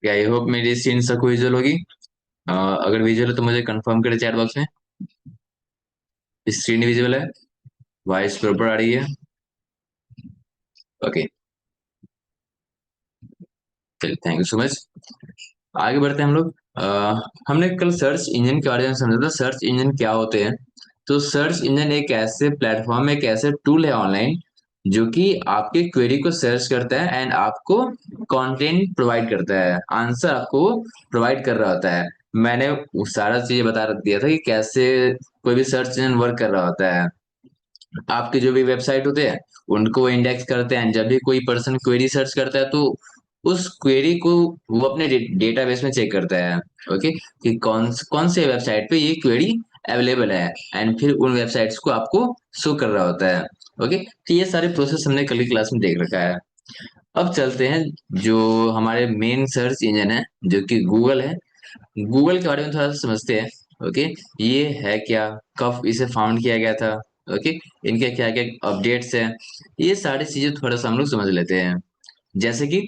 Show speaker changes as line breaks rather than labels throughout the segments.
I hope मेरी screen सबको visual होगी। अगर विजुअल है तो मुझे कंफर्म करें चैट बॉक्स में। स्क्रीन विजुअल है, वॉइस प्रॉपर आ रही है। ओके, चलिए थैंक यू सो मच। आगे बढ़ते हैं हम लोग। हमने कल सर्च इंजन के बारे में समझा था, सर्च इंजन क्या होते हैं। तो सर्च इंजन एक ऐसे प्लेटफॉर्म, एक ऐसे टूल है ऑनलाइन जो कि आपके क्वेरी को सर्च करता है एंड आपको कंटेंट प्रोवाइड करता है, आंसर आपको प्रोवाइड कर रहा होता है। मैंने वो सारा चीजें बता दिया था कि कैसे कोई भी सर्च इंजन वर्क कर रहा होता है। आपके जो भी वेबसाइट होते हैं उनको इंडेक्स करते हैं। जब भी कोई पर्सन क्वेरी सर्च करता है तो उस क्वेरी को वो अपने डेटाबेस में चेक करता है। ओके, कि कौन कौन से वेबसाइट पे ये क्वेरी अवेलेबल है एंड फिर उन वेबसाइट्स को आपको शो कर रहा होता है। ओके, तो ये सारे प्रोसेस हमने कल की क्लास में देख रखा है। अब चलते हैं जो हमारे मेन सर्च इंजन है जो कि गूगल है। गूगल के बारे में थोड़ा सा समझते हैं। ओके, ये है क्या, कब इसे फाउंड किया गया था। ओके, इनके क्या क्या अपडेट्स हैं, ये सारी चीजें थोड़ा सा हम लोग समझ लेते हैं। जैसे कि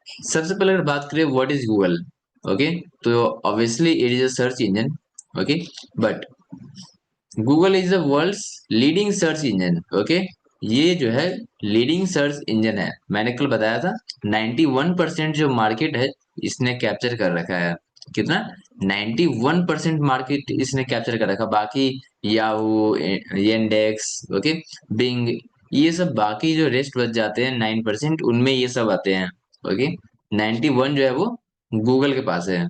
सबसे पहले अगर बात करें व्हाट इज गूगल। ओके, तो obviously it is a search engine. Okay, but Google is the world's leading search engine. Okay, ये जो है लीडिंग सर्च इंजन है। मैंने कल बताया था 91% जो मार्केट है इसने कैप्चर कर रखा है। कितना? 91% मार्केट इसने कैप्चर कर रखा। बाकी याहू, येंडेक्स, ओके, बिंग, ये सब बाकी जो रेस्ट बच जाते हैं 9%, उनमें ये सब आते हैं। ओके, 91 जो है वो गूगल के पास है।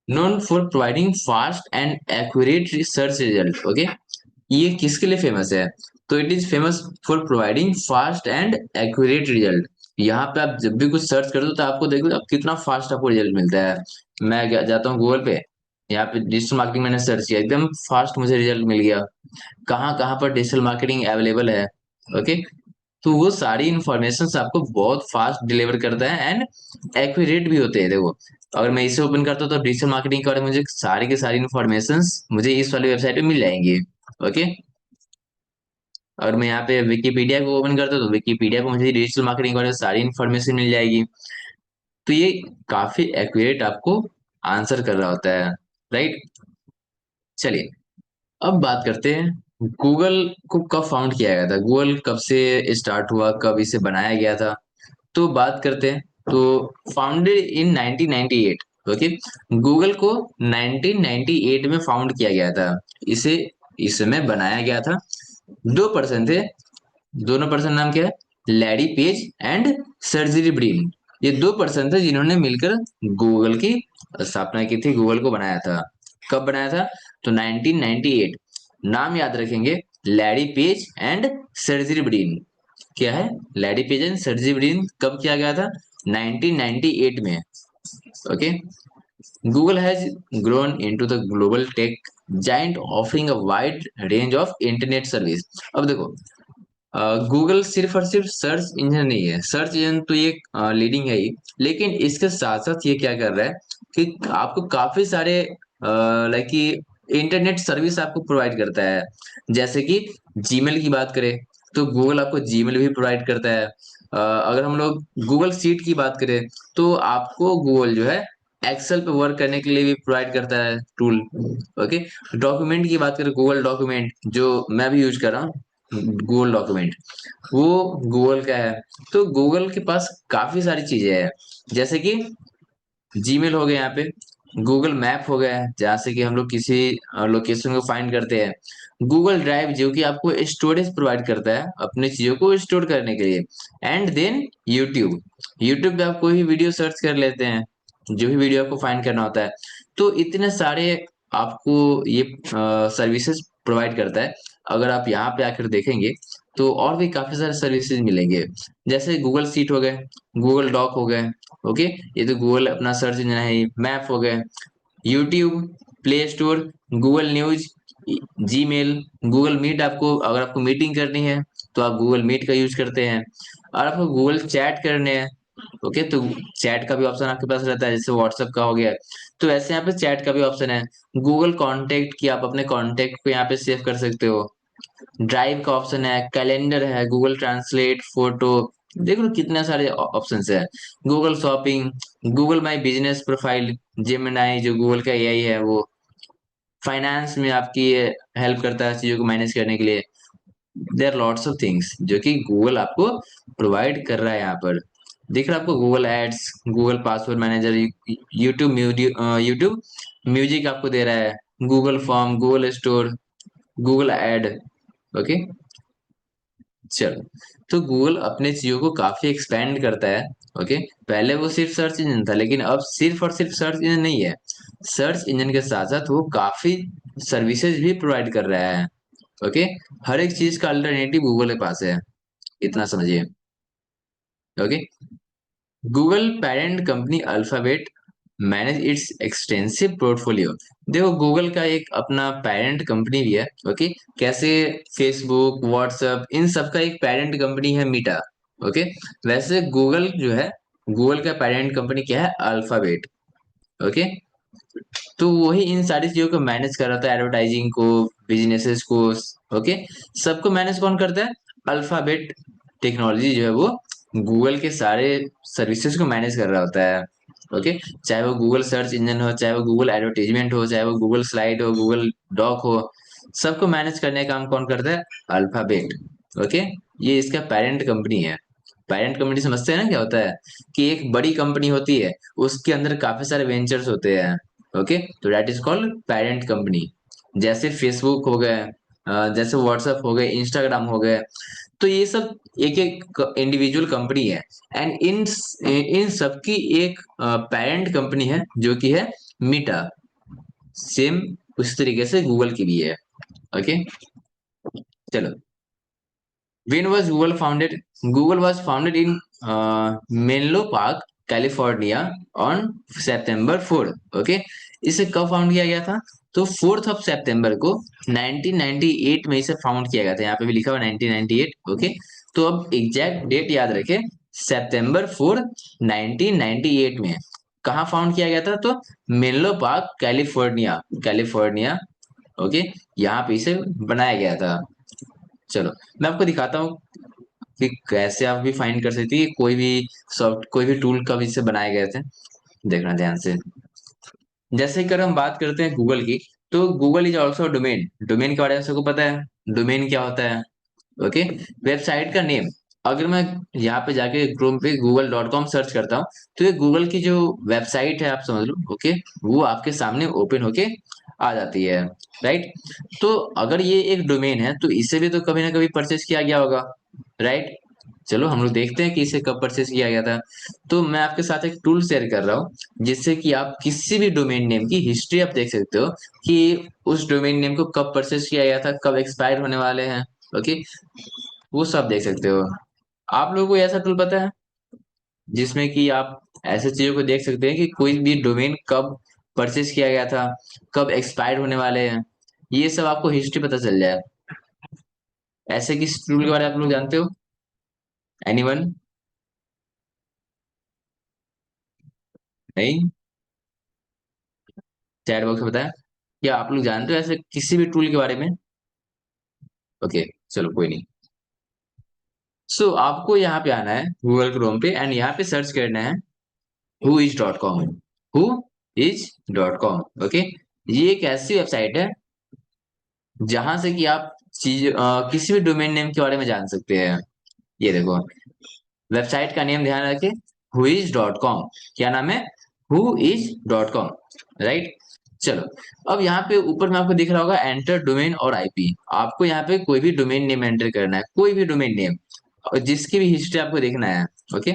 Known for providing fast and accurate research result. Okay, ये किसके लिए फेमस है? तो it is famous for providing fast and accurate result. यहाँ पे आप जब भी कुछ सर्च करते हो तो आपको देखो आप कितना फास्ट आपको रिजल्ट मिलता है। मैं जाता हूँ गूगल पे, यहाँ पे डिजिटल मार्केटिंग मैंने सर्च किया, एकदम फास्ट मुझे रिजल्ट मिल गया। कहाँ कहाँ पर डिजिटल मार्केटिंग अवेलेबल है। ओके, तो वो सारी इंफॉर्मेशन आपको बहुत फास्ट डिलीवर करता है एंड एक्यूरेट भी होते हैं। देखो, अगर मैं इसे ओपन करता हूँ तो डिजिटल मार्केटिंग के बारे में मुझे सारी की सारी इंफॉर्मेशन मुझे इस वाली वेबसाइट पे मिल जाएंगी। ओके, अगर मैं यहाँ पे विकीपीडिया को ओपन करता हूँ तो विकीपीडिया को मुझे डिजिटल मार्केटिंग के बारे में सारी इन्फॉर्मेशन मिल जाएगी। तो ये काफी एक्यूरेट आपको आंसर कर रहा होता है, राइट। चलिए, अब बात करते हैं गूगल को कब फाउंड किया गया था, गूगल कब से स्टार्ट हुआ, कब इसे बनाया गया था। तो बात करते हैं। तो फाउंडेड इन 1998। ओके, गूगल को 1998 में फाउंड किया गया था। इसे इस समय बनाया गया था। दो पर्सन थे, दोनों पर्सन नाम क्या है? Larry Page and surgery Brin. ये दो पर्सन थे जिन्होंने मिलकर गूगल की स्थापना की थी, गूगल को बनाया था। कब बनाया था? तो 1998। नाम याद रखेंगे, Larry Page and surgery Brin. क्या है? Larry Page and surgery Brin कब किया गया था? 1998 में। Okay, Google has grown into the global tech giant offering a wide range of internet service। अब देखो, गूगल सिर्फ और सिर्फ सर्च इंजन नहीं है, सर्च इंजन तो ये लीडिंग है ही, लेकिन इसके साथ साथ ये क्या कर रहा है कि आपको काफी सारे लाइक कि इंटरनेट सर्विस आपको प्रोवाइड करता है। जैसे कि जीमेल की बात करें तो गूगल आपको जीमेल भी प्रोवाइड करता है। अगर हम लोग गूगल सीट की बात करें तो आपको गूगल जो है एक्सेल पे वर्क करने के लिए भी प्रोवाइड करता है टूल। ओके, डॉक्यूमेंट की बात करें, गूगल डॉक्यूमेंट जो मैं भी यूज कर रहा हूँ, गूगल डॉक्यूमेंट, वो गूगल का है। तो गूगल के पास काफी सारी चीजें हैं। जैसे कि जीमेल हो गया, यहाँ पे गूगल मैप हो गया है जहाँ से कि हम लोग किसी लोकेशन को फाइंड करते हैं। गूगल ड्राइव जो कि आपको स्टोरेज प्रोवाइड करता है अपनी चीजों को स्टोर करने के लिए। एंड देन यूट्यूब, यूट्यूब पे आप कोई भी वीडियो सर्च कर लेते हैं, जो भी वीडियो आपको फाइंड करना होता है। तो इतने सारे आपको ये सर्विसेज प्रोवाइड करता है। अगर आप यहाँ पे आकर देखेंगे तो और भी काफी सारे सर्विसेज मिलेंगे। जैसे गूगल सीट हो गए, गूगल डॉक हो गए। ओके, ये तो गूगल अपना सर्च इंजन है। मैप हो गए, YouTube, play store, Google news, Gmail, Google meet. आपको अगर आपको मीटिंग करनी है तो आप गूगल मीट का यूज करते हैं। और आपको गूगल चैट करने हैं, ओके, तो चैट का भी ऑप्शन आपके पास रहता है, जैसे व्हाट्सएप का हो गया। तो ऐसे यहाँ पे चैट का भी ऑप्शन है। गूगल कॉन्टेक्ट की आप अपने कॉन्टेक्ट को यहाँ पे सेव कर सकते हो। ड्राइव का ऑप्शन है, कैलेंडर है, गूगल ट्रांसलेट, फोटो, देख लो कितने सारे ऑप्शंस है। Google shopping, Google my business profile, Gemini जो गूगल का एआई है वो, फाइनेंस में आपकी हेल्प करता है चीजों को मैनेज करने के लिए। There are lots of things जो कि गूगल आपको प्रोवाइड कर रहा है यहाँ पर। दिख रहा है आपको Google ads, Google password manager, YouTube music आपको दे रहा है, Google form, Google store, Google ad. Okay, चलो। तो गूगल अपने चीजों को काफी एक्सपेंड करता है। ओके, पहले वो सिर्फ सर्च इंजन था, लेकिन अब सिर्फ और सिर्फ सर्च इंजन नहीं है। सर्च इंजन के साथ साथ वो काफी सर्विसेज भी प्रोवाइड कर रहा है। ओके, हर एक चीज का अल्टरनेटिव गूगल के पास है, इतना समझिए। Okay, Google parent company alphabet manage it's extensive portfolio. देखो गूगल का एक अपना पेरेंट कंपनी भी है। ओके, कैसे फेसबुक, व्हाट्सएप, इन सब का एक पेरेंट कंपनी है मीटा। ओके, वैसे गूगल जो है, गूगल का पेरेंट कंपनी क्या है? अल्फाबेट। ओके, तो वही इन सारी चीजों को मैनेज कर रहा था, एडवर्टाइजिंग को, बिजनेसेस को। ओके, सबको मैनेज कौन करता है? अल्फाबेट टेक्नोलॉजी जो है वो गूगल के सारे सर्विसेज को मैनेज कर रहा होता है। ओके, चाहे वो गूगल सर्च इंजन हो, चाहे वो गूगल एडवर्टीजमेंट हो, चाहे वो गूगल स्लाइड हो, गूगल डॉक हो, सबको मैनेज करने का काम कौन करता है? अल्फाबेट। ओके, ये इसका पेरेंट कंपनी है। पेरेंट कंपनी समझते हैं ना क्या होता है? कि एक बड़ी कंपनी होती है, उसके अंदर काफी सारे वेंचर्स होते हैं। ओके, तो that is called parent company. जैसे फेसबुक हो गए, जैसे व्हाट्सएप हो गए, इंस्टाग्राम हो गए, तो ये सब एक एक इंडिविजुअल कंपनी है। एंड इन इन सबकी एक पेरेंट कंपनी है जो कि है मीटा। सेम उस तरीके से गूगल की भी है। ओके, चलो। When was Google founded? Google was founded in Menlo Park, California on September 4. Okay, इसे कब फाउंड किया गया था? तो 4 सितंबर को 1998 में इसे फाउंड किया गया था। यहाँ पे भी लिखा हुआ 1998। ओके, तो अब एग्जैक्ट डेट याद रखे, September 4, 1998 में। कहाँ फाउंड किया गया था? तो Menlo park, California, California. Okay, यहाँ पे इसे बनाया गया था। चलो, मैं आपको दिखाता हूँ कि कैसे आप भी फाइंड कर सकते हैं कि कोई भी टूल कब इससे बनाए गए थे। देखना ध्यान से। जैसे कि अगर हम बात करते हैं गूगल की, तो Google is also domain. Domain के बारे में सबको पता है, डोमेन क्या होता है? ओके, वेबसाइट का नेम। अगर मैं यहाँ पे जाके क्रोम पे google.com सर्च करता हूँ, तो ये गूगल की जो वेबसाइट है, आप समझ लो। ओके, वो आपके सामने ओपन होके आ जाती है, राइट? तो अगर ये एक डोमेन है, तो इसे भी तो कभी ना कभी परचेज किया गया होगा, राइट? चलो हम लोग देखते हैं कि इसे कब परचेज किया गया था। तो मैं आपके साथ एक टूल शेयर कर रहा हूँ, जिससे कि आप किसी भी डोमेन नेम की हिस्ट्री आप देख सकते हो कि उस डोमेन नेम को कब परचेज किया गया था, कब एक्सपायर होने वाले हैं। ओके, वो सब देख सकते हो। आप लोगों को ऐसा टूल पता है जिसमें कि आप ऐसे चीजों को देख सकते हैं कि कोई भी डोमेन कब परचेज किया गया था, कब एक्सपायर होने वाले हैं, ये सब आपको हिस्ट्री पता चल जाए। ऐसे किस टूल के बारे में आप लोग जानते हो? एनीवन? नहीं? चैट बॉक्स में बताया। क्या आप लोग जानते हो ऐसे किसी भी टूल के बारे में? ओके, चलो कोई नहीं। सो आपको यहाँ पे आना है गूगल क्रोम पे, एंड यहाँ पे सर्च करना है whois.com। whois.com। ओके, ये एक ऐसी वेबसाइट है जहां से कि आप किसी भी डोमेन नेम के बारे में जान सकते हैं। ये देखो, वेबसाइट का नेम ध्यान रखें, whois.com। क्या नाम है? whois.com, right? चलो, अब यहाँ पे ऊपर में आपको दिख रहा होगा एंटर डोमेन और आईपी। आपको यहाँ पे कोई भी डोमेन नेम एंटर करना है, कोई भी डोमेन नेम, और जिसकी भी हिस्ट्री आपको देखना है। ओके,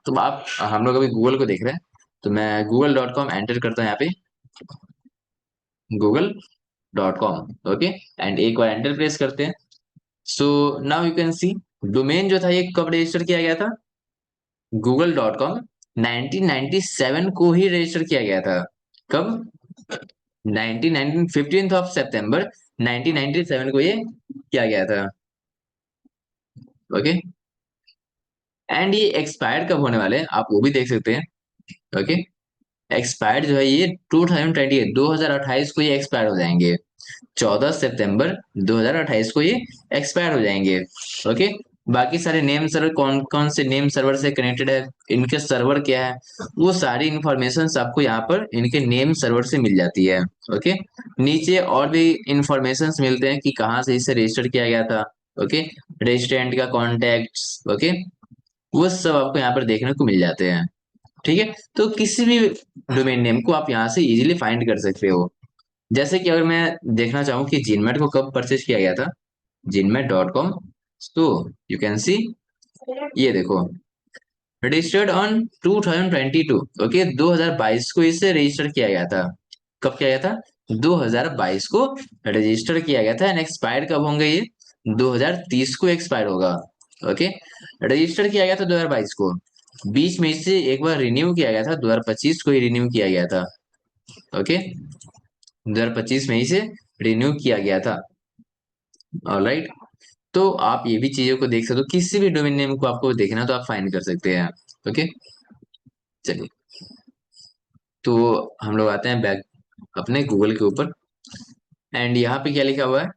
तो आप, हम लोग अभी गूगल को देख रहे हैं, तो मैं google.com एंटर करता हूँ यहाँ पे, google.com। ओके, एंड एक बार एंटर प्रेस करते हैं। So now you can see, domain जो था ये कब रजिस्टर किया गया था? google.com 1997 को ही रजिस्टर किया गया था। कब? 1919 15 सितंबर 1997 को ये किया गया था। ओके, एंड ये एक्सपायर कब होने वाले हैं आप वो भी देख सकते हैं। ओके, एक्सपायर जो है ये 2028, 2028 को ये एक्सपायर हो जाएंगे। 14 सितंबर 2028 को ये एक्सपायर हो जाएंगे। ओके, बाकी सारे नेम सर्वर कौन कौन से नेम सर्वर से कनेक्टेड है, इनके सर्वर क्या है, वो सारी इंफॉर्मेशन आपको यहाँ पर इनके नेम सर्वर से मिल जाती है। ओके। नीचे और भी इंफॉर्मेशन मिलते हैं कि कहाँ से इसे रजिस्टर किया गया था। ओके। रजिस्ट्रेंट का कॉन्टेक्ट। ओके। वो सब आपको यहाँ पर देखने को मिल जाते हैं। ठीक है। तो किसी भी डोमेन नेम को आप यहाँ से इजीली फाइंड कर सकते हो। जैसे कि अगर मैं देखना चाहूँ कि जीनमेट को कब परचेज किया गया था, जीनमेट.com, तो यू कैन सी, ये देखो, रजिस्टर्ड ऑन 2022। ओके, 2022 को इसे रजिस्टर किया गया था। कब किया गया था? 2022 को रजिस्टर किया गया था। एंड एक्सपायर कब होंगे ये? 2030 को एक्सपायर होगा। ओके। रजिस्टर किया गया था 2022 को, बीच में इसे एक बार रिन्यू किया गया था, 2025 को ही रिन्यू किया गया था। ओके। 2025 में इसे रिन्यू किया गया था। ऑलराइट। तो आप ये भी चीजों को देख सकते हो, किसी भी डोमेन नेम को आपको देखना तो आप फाइंड कर सकते हैं। ओके। चलिए, तो हम लोग आते हैं बैक अपने गूगल के ऊपर। एंड यहाँ पे क्या लिखा हुआ है?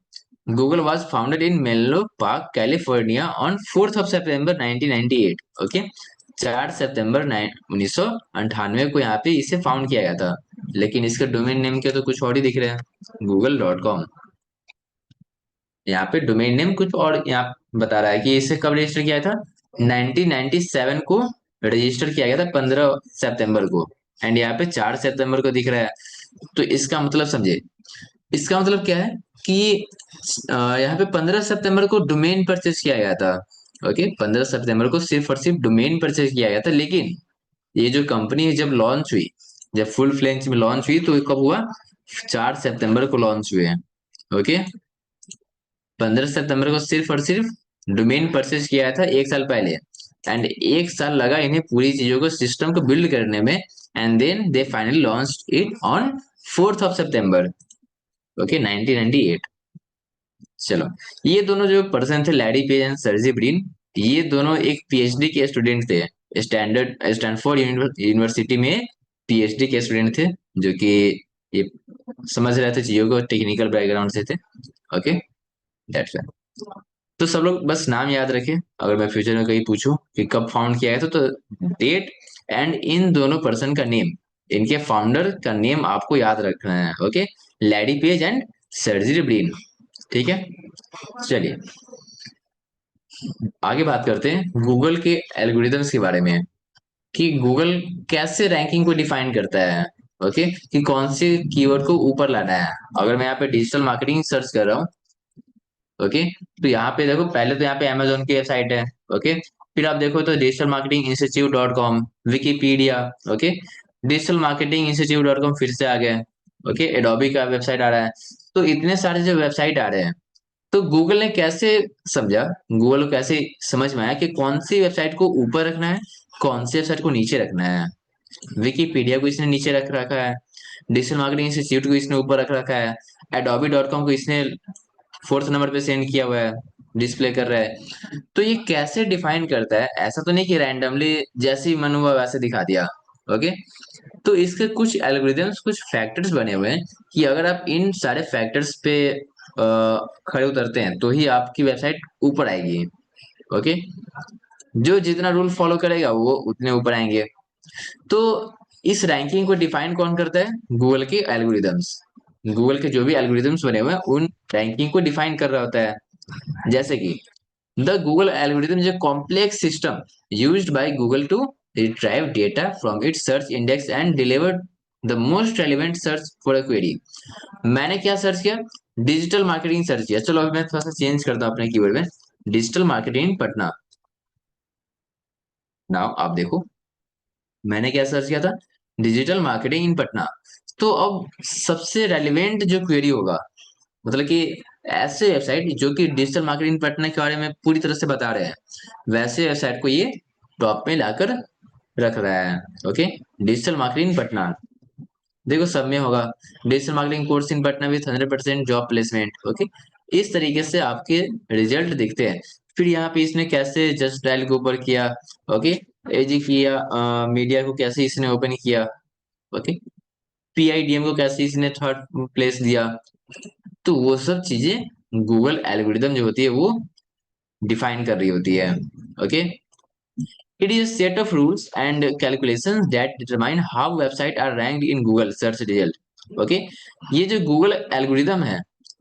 Google was founded in Menlo park California on 4 September 1998। Okay. 4 सितंबर 1998 को यहाँ पे इसे फाउंड किया गया था। लेकिन इसके डोमेन नेम के तो कुछ और ही दिख रहे हैं, google.com। यहाँ पे डोमेन नेम कुछ और यहाँ बता रहा है कि इसे कब रजिस्टर किया था, 1997 को रजिस्टर किया गया था, 15 सितंबर को। एंड यहाँ पे 4 सितंबर को दिख रहा है। तो इसका मतलब समझे, इसका मतलब क्या है कि यहाँ पे 15 सितंबर को डोमेन परचेज किया गया था। ओके, 15 सितंबर को सिर्फ और सिर्फ डोमेन परचेज किया गया था। लेकिन ये जो कंपनी है जब लॉन्च हुई, जब फुल फ्लेंज में लॉन्च हुई, तो ये कब हुआ? 4 सितंबर को लॉन्च हुए हैं। ओके। 15 सितंबर को सिर्फ और सिर्फ डोमेन परचेज किया था, एक साल पहले। एंड एक साल लगा इन्हें पूरी चीजों को, सिस्टम को बिल्ड करने में। And then they finally launch it on 4 सितंबर, ओके, 1998। चलो, ये दोनों जो पर्सन थे, Larry Page and Sergey Brin, ये दोनों एक पीएचडी के स्टूडेंट थे। स्टैनफोर्ड यूनिवर्सिटी में पीएचडी के स्टूडेंट थे, जो कि ये समझ रहे थे चीजों को, टेक्निकल बैकग्राउंड से थे। ओके, दैट्स तो सब लोग बस नाम याद रखें। अगर मैं फ्यूचर में कहीं पूछूं कि कब फाउंड किया गया था, तो डेट एंड इन दोनों पर्सन का नेम, इनके फाउंडर का नेम आपको याद रखना है। Okay, lady page and Sergey Brin. ठीक है। चलिए, आगे बात करते हैं गूगल के एल्गोरिदम्स के बारे में, कि गूगल कैसे रैंकिंग को डिफाइन करता है। ओके, कि कौन से कीवर्ड को ऊपर लाना है। अगर मैं यहाँ पे डिजिटल मार्केटिंग सर्च कर रहा हूँ, ओके, तो यहाँ पे देखो, पहले तो यहाँ पे अमेजोन की वेबसाइट है। ओके। फिर आप देखो तो digital marketing institute dot com, Wikipedia. Okay. Digital marketing institute dot com फिर से आ गया। ओके, एडोबी का वेबसाइट आ रहा है। तो इतने सारे जो वेबसाइट आ रहे हैं, तो गूगल ने कैसे समझा, गूगल को कैसे समझ में आया कि कौन सी वेबसाइट को ऊपर रखना है, कौन सी वेबसाइट को नीचे रखना है। विकीपीडिया को इसने नीचे रख रखा है, डिजिटल मार्केटिंग इंस्टीट्यूट को इसने ऊपर रख रखा है, एडोबी.com को इसने 4th नंबर पे सेंड किया हुआ है, डिस्प्ले कर रहा है। तो ये कैसे डिफाइन करता है? ऐसा तो नहीं कि रैंडमली जैसे ही मन हुआ वैसे दिखा दिया। ओके। तो इसके कुछ एल्गोरिदम्स, कुछ फैक्टर्स बने हुए हैं, कि अगर आप इन सारे फैक्टर्स पे खड़े उतरते हैं तो ही आपकी वेबसाइट ऊपर आएगी। ओके। जो जितना रूल फॉलो करेगा वो उतने ऊपर आएंगे। तो इस रैंकिंग को डिफाइन कौन करता है? गूगल के एल्गोरिदम्स। गूगल के जो भी एल्गोरिदम्स बने हुए हैं, उन रैंकिंग को डिफाइन कर रहा होता है। जैसे कि the Google algorithm is a complex system used by Google to retrieve data from its search index and deliver the most relevant search for a query। मैंने क्या सर्च किया? डिजिटल मार्केटिंग सर्च किया। चलो अभी मैं थोड़ा सा चेंज करता हूँ अपने कीवर्ड में, डिजिटल मार्केटिंग पटना। नाउ आप देखो, मैंने क्या सर्च किया था? Digital marketing in Patna. तो अब सबसे रेलिवेंट जो क्वेरी होगा, मतलब कि ऐसे वेबसाइट जो कि डिजिटल मार्केटिंग पटना के बारे में पूरी तरह से बता रहे हैं, वैसे वेबसाइट को ये टॉप में लाकर रख रहा है। ओके। डिजिटल मार्केटिंग पटना, देखो सब में होगा, digital marketing course in Patna with 100% job placement. Okay. इस तरीके से आपके रिजल्ट दिखते हैं। फिर यहाँ पे इसने कैसे जस्ट डायल के ऊपर किया, ओके, एजी किया, मीडिया को कैसे इसने ओपन किया, ओके, पीआईडीएम को कैसे इसने थर्ड प्लेस दिया। तो वो सब चीजें गूगल एल्गोरिदम जो होती है वो डिफाइन कर रही होती है। Okay, it is set of rules and calculations that determine how website R ranked in Google search result. Okay, ये जो गूगल एल्गोरिदम है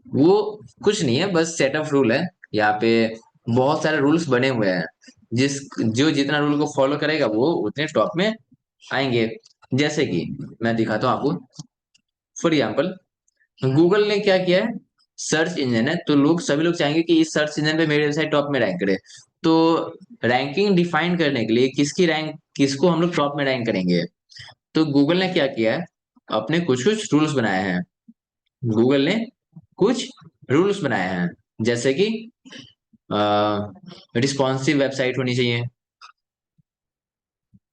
वो कुछ नहीं है, बस सेट ऑफ रूल है। यहाँ पे बहुत सारे रूल्स बने हुए हैं, जो जितना रूल को फॉलो करेगा वो उतने टॉप में आएंगे। जैसे कि मैं दिखाता हूँ आपको। फॉर एग्जाम्पल, गूगल ने क्या किया है, सर्च इंजन है तो लोग सभी लोग चाहेंगे कि इस सर्च इंजन पे मेरी वेबसाइट टॉप में रैंक करे। तो रैंकिंग डिफाइन करने के लिए किसकी रैंक, किसको हम लोग टॉप में रैंक करेंगे, तो गूगल ने क्या किया है, अपने कुछ कुछ रूल्स बनाए हैं। गूगल ने कुछ रूल्स बनाए हैं, जैसे कि रिस्पॉन्सिव वेबसाइट होनी चाहिए,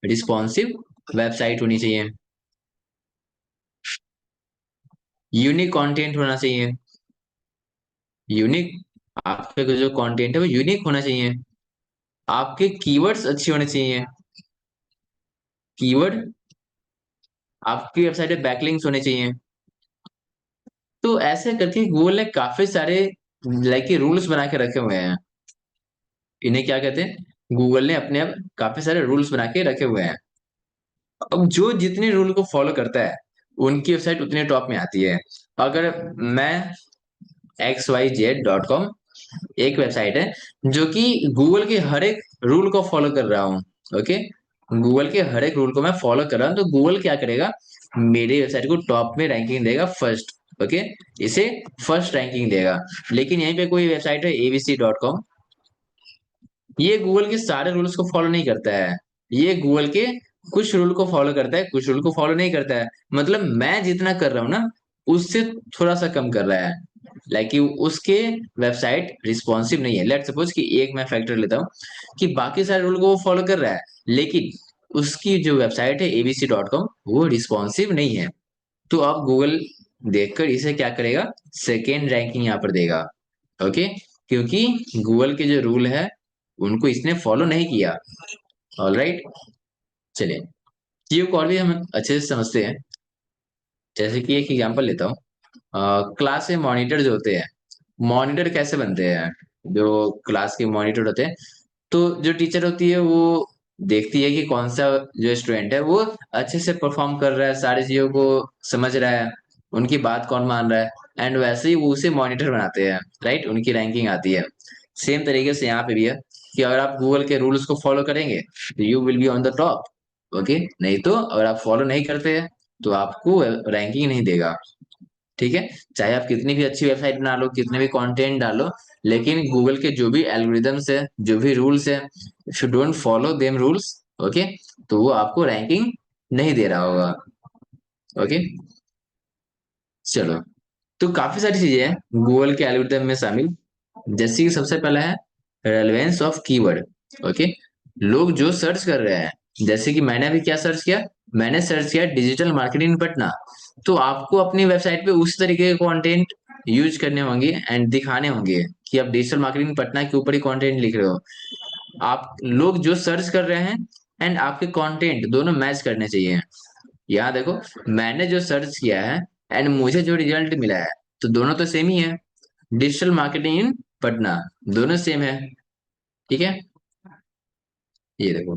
रिस्पॉन्सिव वेबसाइट होनी चाहिए, यूनिक कंटेंट होना चाहिए, यूनिक, आपका जो कंटेंट है वो यूनिक होना चाहिए, आपके कीवर्ड्स अच्छे होने चाहिए, कीवर्ड, आपकी वेबसाइट पे बैकलिंक्स होने चाहिए। तो ऐसे करके गूगल ने काफी सारे लाइक रूल्स बना के रखे हुए हैं। इन्हें क्या कहते हैं, गूगल ने अपने अब काफी सारे रूल्स बना के रखे हुए हैं। अब जो जितने रूल को फॉलो करता है उनकी वेबसाइट उतने टॉप में आती है। अगर मैं XYZ.com एक वेबसाइट है जो कि गूगल के हर एक रूल को फॉलो कर रहा हूँ। ओके, गूगल के हर एक रूल को मैं फॉलो कर रहा हूँ, तो गूगल क्या करेगा, मेरी वेबसाइट को टॉप में रैंकिंग देगा फर्स्ट। ओके, इसे फर्स्ट रैंकिंग देगा। लेकिन यहीं पे कोई वेबसाइट है ABC.com, ये गूगल के सारे रूल्स को फॉलो नहीं करता है, ये गूगल के कुछ रूल को फॉलो करता है, कुछ रूल को फॉलो नहीं करता है। मतलब मैं जितना कर रहा हूँ ना उससे थोड़ा सा कम कर रहा है। लाइक कि उसके वेबसाइट रिस्पॉन्सिव नहीं है। लेट सपोज कि एक मैं फैक्टर लेता हूँ कि बाकी सारे रूल को वो फॉलो कर रहा है, लेकिन उसकी जो वेबसाइट है ABC.com वो रिस्पॉन्सिव नहीं है। तो अब गूगल देखकर इसे क्या करेगा, सेकेंड रैंकिंग यहाँ पर देगा। ओके, क्योंकि गूगल के जो रूल है उनको इसने फॉलो नहीं किया। ऑलराइट, चलिए क्यू को और भी हम अच्छे से समझते हैं। जैसे कि एक एग्जांपल लेता हूँ, क्लास के मॉनिटर जो होते हैं, मॉनिटर कैसे बनते हैं, जो क्लास के मॉनिटर होते हैं, तो जो टीचर होती है वो देखती है कि कौन सा जो स्टूडेंट है वो अच्छे से परफॉर्म कर रहा है, सारी चीजों को समझ रहा है, उनकी बात कौन मान रहा है, एंड वैसे ही वो उसे मॉनिटर बनाते हैं। राइट, उनकी रैंकिंग आती है। सेम तरीके से यहाँ पे भी है कि अगर आप गूगल के रूल्स को फॉलो करेंगे तो you will be on the top. Okay, नहीं तो अगर आप फॉलो नहीं करते हैं तो आपको रैंकिंग नहीं देगा। ठीक है, चाहे आप कितनी भी अच्छी वेबसाइट बना लो, कितने भी कंटेंट डालो, लेकिन गूगल के जो भी एल्गोरिदम्स है, जो भी रूल्स है, if you don't follow them rules, okay, तो वो आपको रैंकिंग नहीं दे रहा होगा। ओके, चलो, तो काफी सारी चीजें हैं गूगल के एल्गोरिदम में शामिल। जैसे कि सबसे पहला है रेलेवेंस ऑफ कीवर्ड। ओके, लोग जो सर्च कर रहे हैं, जैसे कि मैंने अभी क्या सर्च किया, मैंने सर्च किया डिजिटल मार्केटिंग पटना, तो आपको अपनी वेबसाइट पे उस तरीके के कंटेंट यूज करने होंगे एंड दिखाने होंगे कि आप डिजिटल मार्केटिंग पटना के ऊपर ही कंटेंट लिख रहे हो। आप लोग जो सर्च कर रहे हैं एंड आपके कंटेंट दोनों मैच करने चाहिए। यहाँ देखो, मैंने जो सर्च किया है एंड मुझे जो रिजल्ट मिला है, तो दोनों तो सेम ही है, डिजिटल मार्केटिंग इन पटना, दोनों सेम है। ठीक है, ये देखो,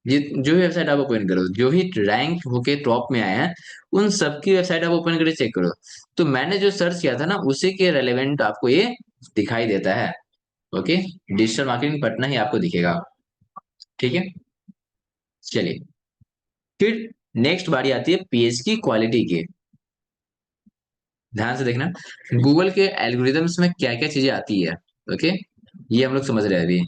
जो भी वेबसाइट आप ओपन करो, जो भी रैंक होके टॉप में आए हैं, उन सबकी वेबसाइट आप ओपन करके चेक करो, तो मैंने जो सर्च किया था ना उसी के रेलेवेंट आपको ये दिखाई देता है। ओके, डिजिटल मार्केटिंग पटना ही आपको दिखेगा। ठीक है, चलिए, फिर नेक्स्ट बारी आती है पेज की क्वालिटी की। ध्यान से देखना, गूगल के एल्गोरिदम्स में क्या क्या चीजें आती है। ओके, ये हम लोग समझ रहे हैं अभी।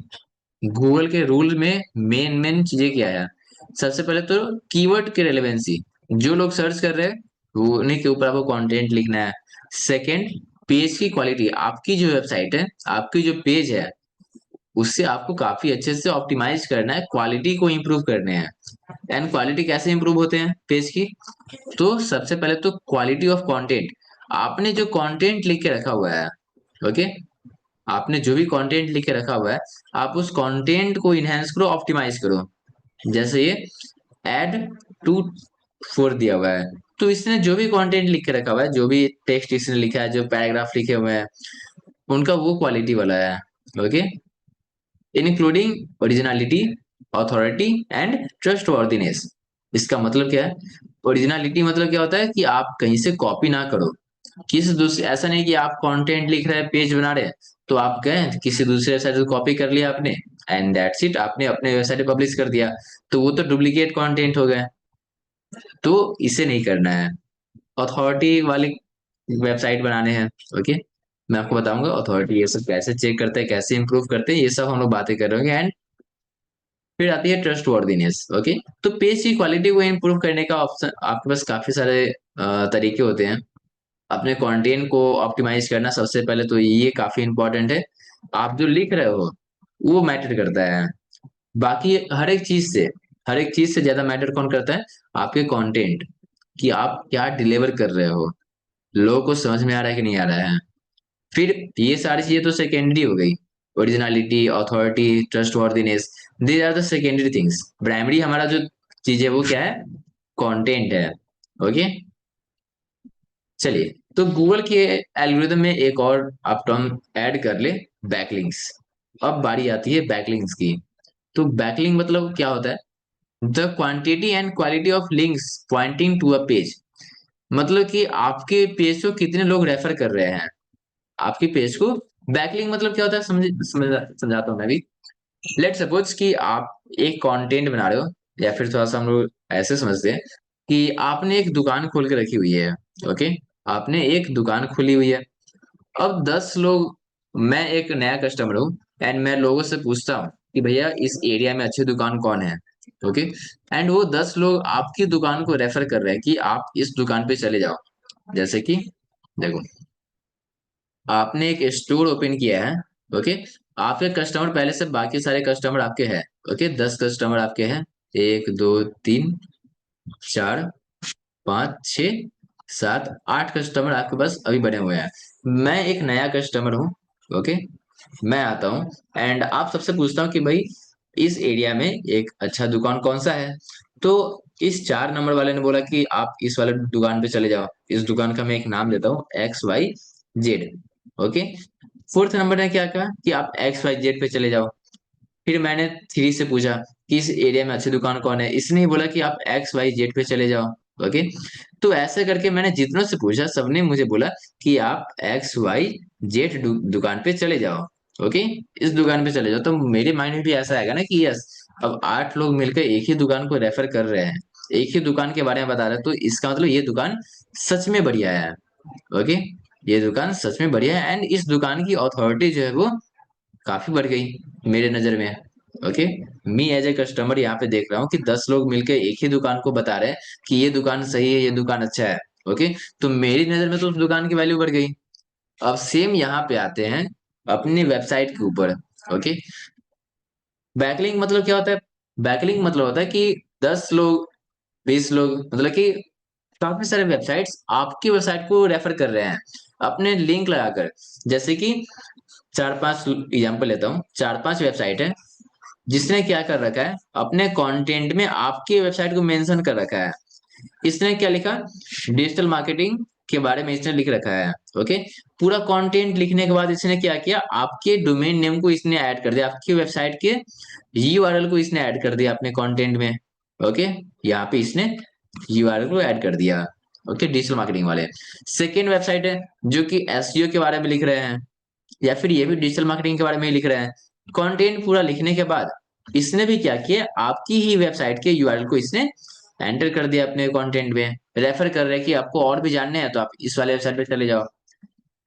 गूगल के रूल में मेन मेन चीजें क्या है। सबसे पहले तो कीवर्ड की रेलेवेंसी, जो लोग सर्च कर रहे हैं वो उन्हीं के ऊपर आपको कंटेंट लिखना है। सेकंड, पेज की क्वालिटी, आपकी जो वेबसाइट है, आपकी जो पेज है, उससे आपको काफी अच्छे से ऑप्टिमाइज करना है, क्वालिटी को इंप्रूव करने हैं। एंड क्वालिटी कैसे इंप्रूव होते हैं पेज की, तो सबसे पहले तो क्वालिटी ऑफ कंटेंट, आपने जो कंटेंट लिख के रखा हुआ है, ओके, आपने जो भी कंटेंट लिख के रखा हुआ है, आप उस कंटेंट को इनहेंस करो, ऑप्टिमाइज करो। जैसे ये एड टू फोर दिया हुआ है, तो इसने जो भी कंटेंट लिख के रखा हुआ है, जो भी टेक्स्ट इसने लिखा है, जो पैराग्राफ लिखे हुए हैं, उनका वो क्वालिटी वाला है। Okay, including originality, authority and trustworthiness. इसका मतलब क्या है? ओरिजिनलिटी मतलब क्या होता है कि आप कहीं से कॉपी ना करो, किसी दूसरे, ऐसा नहीं कि आप कंटेंट लिख रहे हैं, पेज बना रहे हैं, तो आप गए किसी दूसरे वेबसाइट से कॉपी कर लिया आपने, एंड दैट्स इट, आपने अपने वेबसाइट पे पब्लिश कर दिया, तो वो तो डुप्लीकेट कंटेंट हो गया। तो इसे नहीं करना है। अथॉरिटी वाली वेबसाइट बनाने हैं, ओके, मैं आपको बताऊंगा अथॉरिटी ये सब कैसे चेक करते हैं, कैसे इंप्रूव करते हैं, ये सब हम लोग बातें कर रहे हैं। एंड फिर आती है ट्रस्ट वर्दीनेस, ओके। तो पेज की क्वालिटी को इंप्रूव करने का ऑप्शन आपके पास काफी सारे तरीके होते हैं। अपने कंटेंट को ऑप्टिमाइज करना सबसे पहले तो ये काफी इंपॉर्टेंट है। आप जो लिख रहे हो वो मैटर करता है। बाकी हर एक चीज से ज्यादा मैटर कौन करता है? आपके कंटेंट, कि आप क्या डिलीवर कर रहे हो, लोगों को समझ में आ रहा है कि नहीं आ रहा है। फिर ये सारी चीजें तो सेकेंडरी हो गई। Originality, authority, trustworthiness, these are the secondary things. Primary हमारा जो चीज है वो क्या है? कंटेंट है, ओके। चलिए, तो गूगल के एल्गोरिदम में एक और आप टर्म ऐड कर ले, बैकलिंक्स। अब बारी आती है बैकलिंक्स की। तो बैकलिंक मतलब क्या होता है? The quantity and quality of links pointing to a page. मतलब कि आपके पेज को कितने लोग रेफर कर रहे हैं, आपके पेज को। बैकलिंक मतलब क्या होता है, समझाता हूँ मैं भी। लेट सपोज कि आप एक कंटेंट बना रहे हो, या फिर थोड़ा सा हम लोग ऐसे समझते हैं कि आपने एक दुकान खोल के रखी हुई है, ओके। आपने एक दुकान खोली हुई है। अब 10 लोग, मैं एक नया कस्टमर हूँ, एंड मैं लोगों से पूछता हूँ कि भैया इस एरिया में अच्छी दुकान कौन है, ओके। एंड वो 10 लोग आपकी दुकान को रेफर कर रहे हैं कि आप इस दुकान पे चले जाओ। जैसे कि देखो, आपने एक स्टोर ओपन किया है, ओके। आपके कस्टमर पहले से, बाकी सारे कस्टमर आपके हैं, ओके। 10 कस्टमर आपके हैं, 1 2 3 4 5 6 7 8 कस्टमर आपके पास अभी बने हुए हैं। मैं एक नया कस्टमर हूँ, ओके। मैं आता हूँ एंड आप सबसे पूछता हूँ कि भाई इस एरिया में एक अच्छा दुकान कौन सा है। तो इस 4 नंबर वाले ने बोला कि आप इस वाले दुकान पे चले जाओ। इस दुकान का मैं एक नाम देता हूँ, XYZ, ओके। फोर्थ नंबर ने क्या कहा कि आप XYZ पे चले जाओ। फिर मैंने 3 से पूछा कि इस एरिया में अच्छी दुकान कौन है, इसने ही बोला कि आप XYZ पे चले जाओ, ओके। तो ऐसे करके मैंने जितनों से पूछा, सबने मुझे बोला कि आप XYZ दुकान पे चले जाओ, ओके। इस दुकान पे चले जाओ। तो मेरे माइंड में भी ऐसा आएगा ना कि यस, अब 8 लोग मिलकर एक ही दुकान को रेफर कर रहे हैं, एक ही दुकान के बारे में बता रहे हैं, तो इसका मतलब ये दुकान सच में बढ़िया है, ओके। ये दुकान सच में बढ़िया है, एंड इस दुकान की अथॉरिटी जो है वो काफी बढ़ गई मेरे नजर में, okay. Me as a customer यहाँ पे देख रहा हूँ कि 10 लोग मिलकर एक ही दुकान को बता रहे हैं कि ये दुकान सही है, ये दुकान अच्छा है, ओके। तो मेरी नजर में तो उस दुकान की वैल्यू बढ़ गई। अब सेम यहाँ पे आते हैं अपनी वेबसाइट के ऊपर, ओके। बैकलिंक मतलब क्या होता है? बैकलिंक मतलब होता है कि 10 लोग, 20 लोग, मतलब कि काफी सारे वेबसाइट्स आपकी वेबसाइट को रेफर कर रहे हैं अपने लिंक लगाकर। जैसे कि 4 5 एग्जाम्पल लेता हूँ, 4 5 वेबसाइट है जिसने क्या कर रखा है, अपने कंटेंट में आपकी वेबसाइट को मेंशन कर रखा है। इसने क्या लिखा? डिजिटल मार्केटिंग के बारे में इसने लिख रखा है, ओके। पूरा कंटेंट लिखने के बाद इसने क्या किया, आपके डोमेन नेम को इसने ऐड कर दिया, आपकी वेबसाइट के यूआरएल को इसने ऐड कर दिया अपने कंटेंट में, ओके। यहाँ पे इसने यूआरएल को ऐड कर दिया, ओके, डिजिटल मार्केटिंग वाले। सेकेंड वेबसाइट है जो कि एसईओ के बारे में लिख रहे हैं, या फिर ये भी डिजिटल मार्केटिंग के बारे में ही लिख रहे हैं। कंटेंट पूरा लिखने के बाद इसने भी क्या किया, आपकी ही वेबसाइट के यूआरएल को इसने एंटर कर दिया अपने कंटेंट में, रेफर कर रहे हैं कि आपको और भी जानने हैं तो आप इस वाले वेबसाइट पे चले जाओ।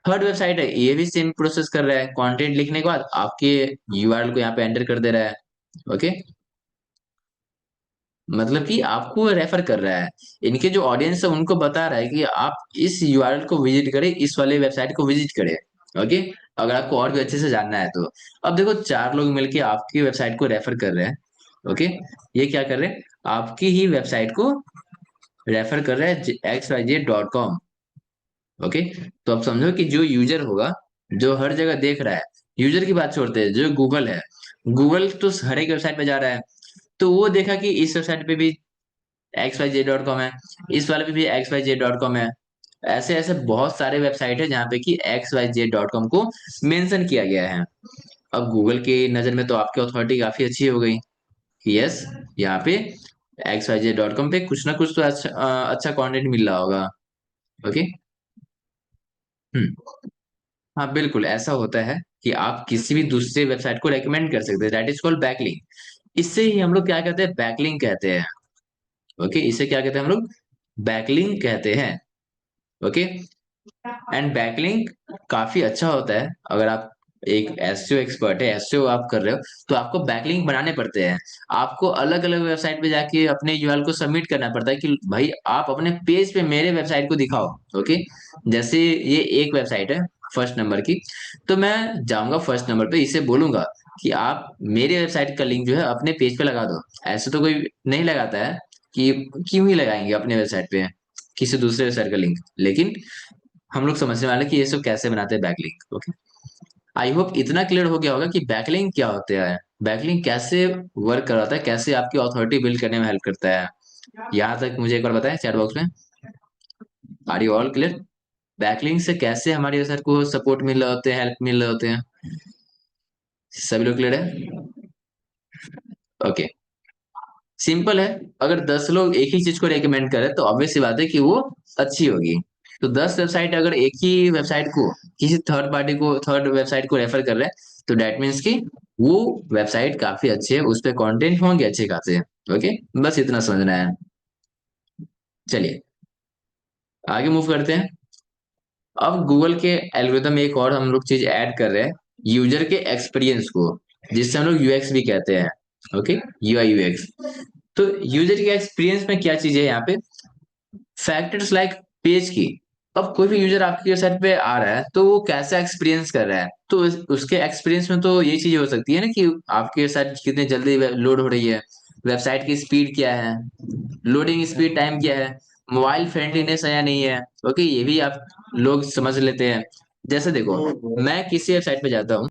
थर्ड वेबसाइट है, ये भी सेम प्रोसेस कर रहा है, कंटेंट लिखने के बाद आपके यूआरएल को यहाँ पे एंटर कर दे रहा है, ओके। मतलब कि आपको रेफर कर रहा है, इनके जो ऑडियंस है उनको बता रहा है कि आप इस यूआरएल को विजिट करें, इस वाले वेबसाइट को विजिट करें, ओके। अगर आपको और भी अच्छे से जानना है तो। अब देखो, 4 लोग मिलके आपकी वेबसाइट को रेफर कर रहे हैं, ओके। ये क्या कर रहे हैं, आपकी ही वेबसाइट को रेफर कर रहे हैं, XYZ.com, ओके। तो अब समझो कि जो यूजर होगा, जो हर जगह देख रहा है, यूजर की बात छोड़ते हैं, जो गूगल है, गूगल तो हर एक वेबसाइट पे जा रहा है, तो वो देखा कि इस वेबसाइट पे भी XYZ.com है, इस वाले पे भी XYZ.com है। ऐसे ऐसे बहुत सारे वेबसाइट है जहाँ पे कि XYZ.com को मेंशन किया गया है। अब गूगल की नजर में तो आपकी अथॉरिटी काफी अच्छी हो गई कि यस, यहाँ पे XYZ.com पे कुछ ना कुछ तो अच्छा अच्छा कंटेंट मिल रहा होगा। ओके। हम्म। हाँ बिल्कुल ऐसा होता है कि आप किसी भी दूसरे वेबसाइट को रेकमेंड कर सकते हैं, दैट इज कॉल्ड बैकलिंक। इससे ही हम लोग क्या कहते हैं, बैकलिंक कहते हैं। ओके, इसे क्या कहते हैं हम लोग, बैकलिंक कहते हैं। ओके। एंड बैकलिंक काफी अच्छा होता है। अगर आप एक एसईओ एक्सपर्ट है, एसईओ आप कर रहे हो, तो आपको बैकलिंक बनाने पड़ते हैं। आपको अलग अलग वेबसाइट पे जाके अपने यूआरएल को सबमिट करना पड़ता है कि भाई आप अपने पेज पे मेरे वेबसाइट को दिखाओ। ओके। जैसे ये एक वेबसाइट है फर्स्ट नंबर की, तो मैं जाऊंगा फर्स्ट नंबर पे, इसे बोलूंगा कि आप मेरे वेबसाइट का लिंक जो है अपने पेज पे लगा दो। ऐसे तो कोई नहीं लगाता है कि क्यों ही लगाएंगे अपने वेबसाइट पे किसी दूसरे वेबसाइट का लिंक। लेकिन हम लोग समझने वाले कि ये सब कैसे बनाते हैं बैकलिंक। ओके। आई होप इतना क्लियर हो गया होगा कि बैकलिंक क्या होता है, बैकलिंक कैसे वर्क कराता है, कैसे आपकी अथॉरिटी बिल्ड करने में हेल्प करता है। यहाँ तक मुझे एक बार बताएं चैट बॉक्स में, are you all clear? Backlink से कैसे हमारी वेबसाइट को सपोर्ट मिल रहे होते हैं, हेल्प मिल रहे होते हैं? सभी लोग क्लियर है? ओके। सिंपल है। अगर 10 लोग एक ही चीज को रेकमेंड करें तो ऑब्वियस सी बात है कि वो अच्छी होगी। तो 10 वेबसाइट अगर एक ही वेबसाइट को, किसी थर्ड पार्टी को, थर्ड वेबसाइट को रेफर कर रहे हैं, तो डेट मीन्स कि वो वेबसाइट काफी अच्छी है, उस पे कंटेंट होंगे अच्छे खासे। ओके, बस इतना समझना है। चलिए आगे मूव करते हैं। अब गूगल के एल्गोरिथम में एक और हम लोग चीज ऐड कर रहे हैं, यूजर के एक्सपीरियंस को, जिससे हम लोग यूएक्स भी कहते हैं। Okay, UI UX. तो यूजर के एक्सपीरियंस में क्या चीज है यहाँ पे, फैक्टर्स लाइक पेज की। अब कोई भी यूजर आपकी वेबसाइट पे आ रहा है तो वो कैसा एक्सपीरियंस कर रहा है, तो उसके एक्सपीरियंस में तो ये चीज हो सकती है ना कि आपकी वेबसाइट कितने जल्दी लोड हो रही है, वेबसाइट की स्पीड क्या है, लोडिंग स्पीड टाइम क्या है, मोबाइल फ्रेंडलीनेस है या नहीं है। ओके, ये भी आप लोग समझ लेते हैं। जैसे देखो, मैं किसी वेबसाइट पे जाता हूँ।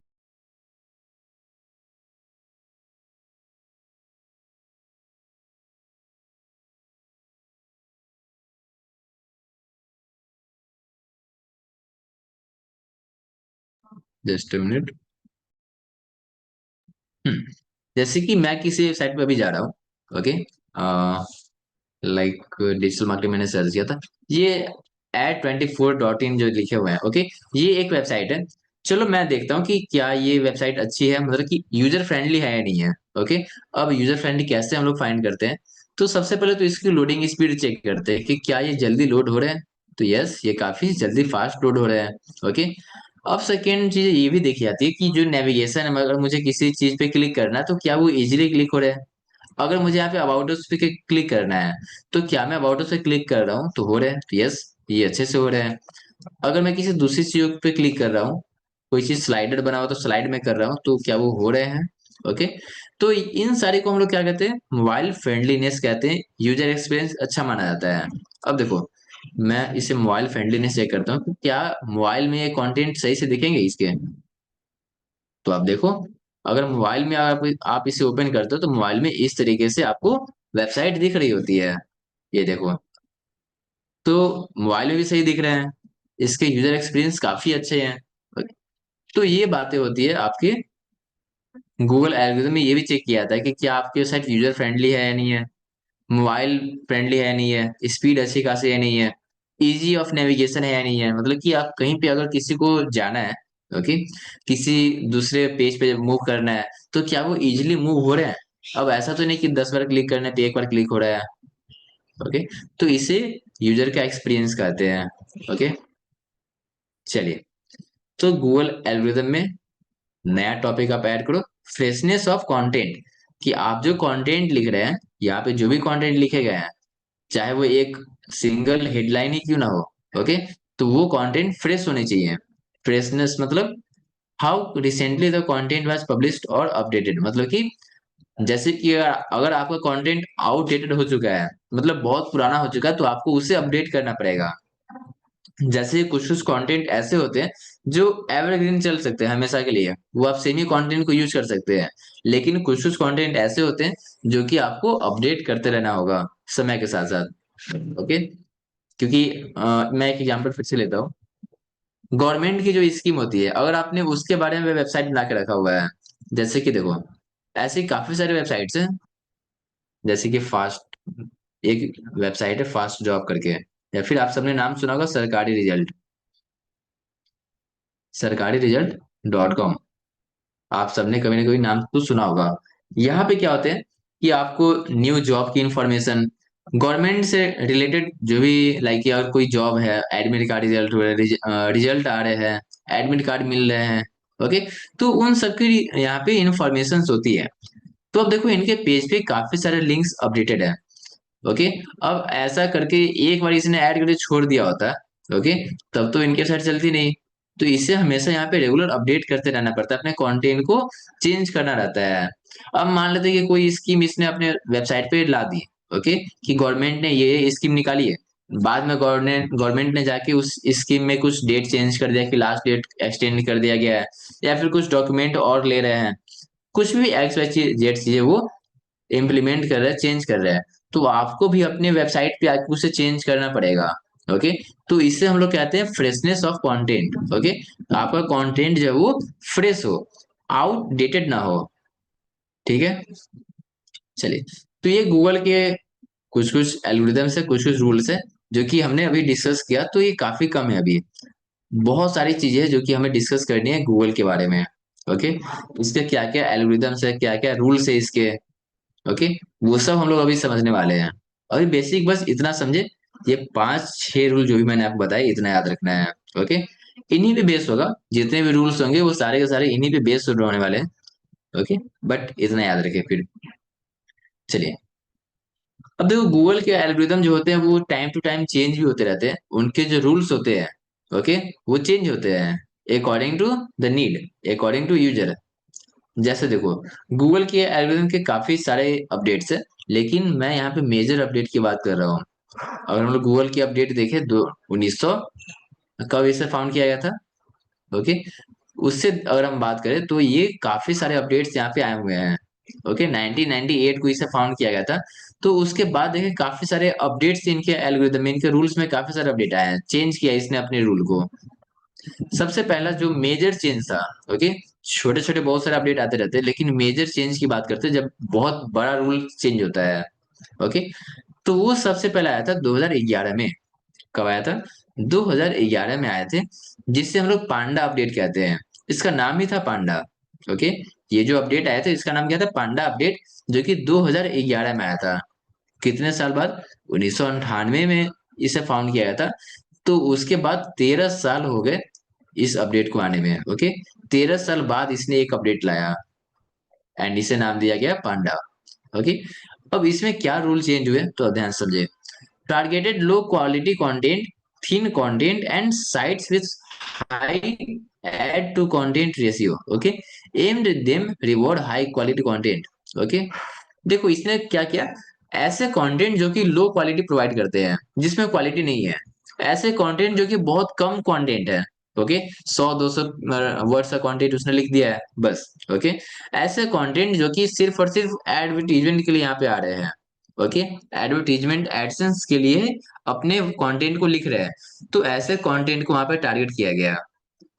Just minute. जैसे कि मैं किसी वेबसाइट पे अभी जा रहा हूँ। ओके। लाइक डिजिटल मार्केटिंग मैंने सर्च किया था, ये ad24.in जो लिखे हुए हैं। ओके, ये एक वेबसाइट है। चलो मैं देखता हूँ कि क्या ये वेबसाइट अच्छी है, मतलब कि यूजर फ्रेंडली है या नहीं है। ओके। अब यूजर फ्रेंडली कैसे हम लोग फाइंड करते हैं, तो सबसे पहले तो इसकी लोडिंग स्पीड चेक करते हैं कि क्या ये जल्दी लोड हो रहे हैं। तो यस, ये काफी जल्दी फास्ट लोड हो रहे हैं। ओके। अब सेकेंड चीज ये भी देखी जाती है कि जो नेविगेशन है, अगर मुझे किसी चीज पे क्लिक करना है तो क्या वो इजीली क्लिक हो रहा है। अगर मुझे यहाँ पे अबाउट अस पे क्लिक करना है, तो क्या मैं अबाउट अस पे क्लिक कर रहा हूँ तो हो रहा है, तो यस, ये अच्छे से हो रहा है। अगर मैं किसी दूसरी चीज पे क्लिक कर रहा हूँ, कोई चीज स्लाइडर बना हुआ तो स्लाइड में कर रहा हूँ, तो क्या वो हो रहे हैं। ओके। तो इन सारे को हम लोग क्या कहते हैं, मोबाइल फ्रेंडलीनेस कहते हैं, यूजर एक्सपीरियंस अच्छा माना जाता है। अब देखो, मैं इसे मोबाइल फ्रेंडलीनेस चेक करता हूँ कि क्या मोबाइल में ये कंटेंट सही से दिखेंगे इसके। तो आप देखो, अगर मोबाइल में आप इसे ओपन करते हो तो मोबाइल में इस तरीके से आपको वेबसाइट दिख रही होती है। ये देखो, तो मोबाइल में भी सही दिख रहे हैं, इसके यूजर एक्सपीरियंस काफी अच्छे हैं। तो ये बातें होती है आपके गूगल एल्गोरिथम में, ये भी चेक किया जाता है कि क्या आपकी वेबसाइट यूजर फ्रेंडली है या नहीं है, मोबाइल फ्रेंडली है या नहीं है, स्पीड अच्छी खासी है या नहीं है, इजी ऑफ नेविगेशन है या नहीं है, मतलब कि आप कहीं पे अगर किसी को जाना है, ओके, किसी दूसरे पेज पे मूव करना है, तो क्या वो इजीली मूव हो रहे हैं। अब ऐसा तो नहीं कि 10 बार क्लिक करने पे एक बार क्लिक हो रहा है। ओके। तो इसे यूजर का एक्सपीरियंस कहते हैं। ओके। चलिए, तो गूगल एल्गोरिथम में नया टॉपिक आप ऐड करो, फ्रेशनेस ऑफ कंटेंट। कि आप जो कंटेंट लिख रहे हैं, यहाँ पे जो भी कंटेंट लिखे गए हैं, चाहे वो एक सिंगल हेडलाइन ही क्यों ना हो। ओके। तो वो कंटेंट फ्रेश होने चाहिए। फ्रेशनेस मतलब how recently the content was published और अपडेटेड, मतलब कि जैसे कि अगर आपका कंटेंट आउटडेटेड हो चुका है, मतलब बहुत पुराना हो चुका है, तो आपको उसे अपडेट करना पड़ेगा। जैसे कुछ कुछ कंटेंट ऐसे होते हैं जो एवरग्रीन चल सकते हैं हमेशा के लिए, वो आप सेम ही कंटेंट को यूज कर सकते हैं। लेकिन कुछ कुछ कंटेंट ऐसे होते हैं जो कि आपको अपडेट करते रहना होगा समय के साथ साथ। ओके। क्योंकि मैं एक एग्जांपल फिर से लेता हूँ। गवर्नमेंट की जो स्कीम होती है, अगर आपने उसके बारे में वेबसाइट बना के रखा हुआ है, जैसे कि देखो ऐसी काफी सारी वेबसाइट्स हैं, जैसे कि फास्ट, एक वेबसाइट है फास्ट जॉब करके, या फिर आप सबने नाम सुना होगा सरकारी रिजल्ट.com, आप सबने कभी ना कभी नाम तो सुना होगा। यहाँ पे क्या होते हैं कि आपको न्यू जॉब की इंफॉर्मेशन, गवर्नमेंट से रिलेटेड जो भी, लाइक अगर कोई जॉब है, एडमिट कार्ड रिजल्ट, रिजल्ट आ रहे हैं, एडमिट कार्ड मिल रहे हैं, ओके, तो उन सब की यहाँ पे इंफॉर्मेशन होती है। तो अब देखो इनके पेज पे काफी सारे लिंक्स अपडेटेड है, ओके। अब ऐसा करके एक बार इसने ऐड करके छोड़ दिया होता है, ओके, तब तो इनके साइड चलती नहीं। तो इसे हमेशा यहाँ पे रेगुलर अपडेट करते रहना पड़ता है, अपने कंटेंट को चेंज करना रहता है। अब मान लेते हैं कि कोई स्कीम इसने अपने वेबसाइट पे ला दी, ओके, कि गवर्नमेंट ने ये स्कीम निकाली है, बाद में गवर्नमेंट गवर्नमेंट ने जाके उस स्कीम में कुछ डेट चेंज कर दिया कि लास्ट डेट एक्सटेंड कर दिया गया है, या फिर कुछ डॉक्यूमेंट और ले रहे हैं, कुछ भी एक्स वाई जेड चीजें वो इम्प्लीमेंट कर रहा है, चेंज कर रहा है, तो आपको भी अपने वेबसाइट पे आके उसे चेंज करना पड़ेगा, ओके। तो इससे हम लोग कहते हैं फ्रेशनेस ऑफ कंटेंट, ओके। आपका कंटेंट जो है वो फ्रेश हो, आउटडेटेड ना हो, ठीक है। चलिए, तो ये गूगल के कुछ कुछ एल्गोरिदम्स है, कुछ कुछ रूल्स है जो कि हमने अभी डिस्कस किया, तो ये काफी कम है अभी। बहुत सारी चीजें हैं जो कि हमें डिस्कस करनी है गूगल के बारे में, ओके। इसके क्या क्या एल्गोरिदम्स है, क्या क्या रूल्स है इसके, ओके, वो सब हम लोग अभी समझने वाले हैं। अभी बेसिक बस इतना समझे, ये 5-6 रूल जो भी मैंने आपको बताया इतना याद रखना है, ओके। इन्हीं पे बेस होगा, जितने भी रूल्स होंगे वो सारे के सारे इन्हीं पे बेस होने वाले हैं, ओके। बट इतना याद रखें फिर। चलिए, अब देखो गूगल के एल्गोरिदम जो होते हैं वो टाइम टू टाइम चेंज भी होते रहते हैं, उनके जो रूल्स होते हैं, ओके, वो चेंज होते हैं according to the need, according to user. जैसे देखो गूगल के एल्गोरिथम के काफी सारे अपडेट्स है, लेकिन मैं यहाँ पे मेजर अपडेट की बात कर रहा हूँ। अगर हम लोग गूगल की अपडेट देखें, दो 1900 कब इसे फाउंड किया गया था, ओके, उससे अगर हम बात करें तो ये काफी सारे अपडेट्स यहाँ पे आए हुए हैं, ओके। 1998 को इसे फाउंड किया गया था। तो उसके बाद देखिए काफी सारे अपडेट्स इनके एल्गोरिथम में, इनके रूल्स में काफी सारे अपडेट आए हैं, चेंज किया इसने अपने रूल को। सबसे पहला जो मेजर चेंज था, ओके, छोटे छोटे बहुत सारे अपडेट आते रहते हैं, लेकिन मेजर चेंज की बात करते हैं जब बहुत बड़ा रूल चेंज होता है, ओके, तो वो सबसे पहले आया था 2011 में। कब आया था? 2011 में आए थे, जिससे हम लोग पांडा अपडेट कहते हैं। इसका नाम ही था पांडा, ओके। ये जो अपडेट आया था इसका नाम क्या था? पांडा अपडेट, जो कि 2011 में आया था। कितने साल बाद? 1998 में इसे फाउंड किया गया था। तो उसके बाद 13 साल हो गए इस अपडेट को आने में, ओके। 13 साल बाद इसने एक अपडेट लाया एंड इसे नाम दिया गया पांडा, ओके। अब इसमें क्या रूल चेंज हुए तो ध्यान से समझे। Targeted low quality content, thin content and sites with high ad to content ratio, okay, aimed them reward high quality content, okay. देखो इसने क्या किया, ऐसे कंटेंट जो कि लो क्वालिटी प्रोवाइड करते हैं, जिसमें क्वालिटी नहीं है, ऐसे कंटेंट जो कि बहुत कम कंटेंट है, ओके, 100-200 वर्ड्स का कंटेंट उसने लिख दिया है बस, ओके। ऐसे कंटेंट जो कि सिर्फ और सिर्फ एडवर्टीजमेंट के लिए यहाँ पे आ रहे हैं, ओके, एडवर्टीजमेंट एडसेंस के लिए अपने कंटेंट को लिख रहे हैं, तो ऐसे कंटेंट को वहां पे टारगेट किया गया,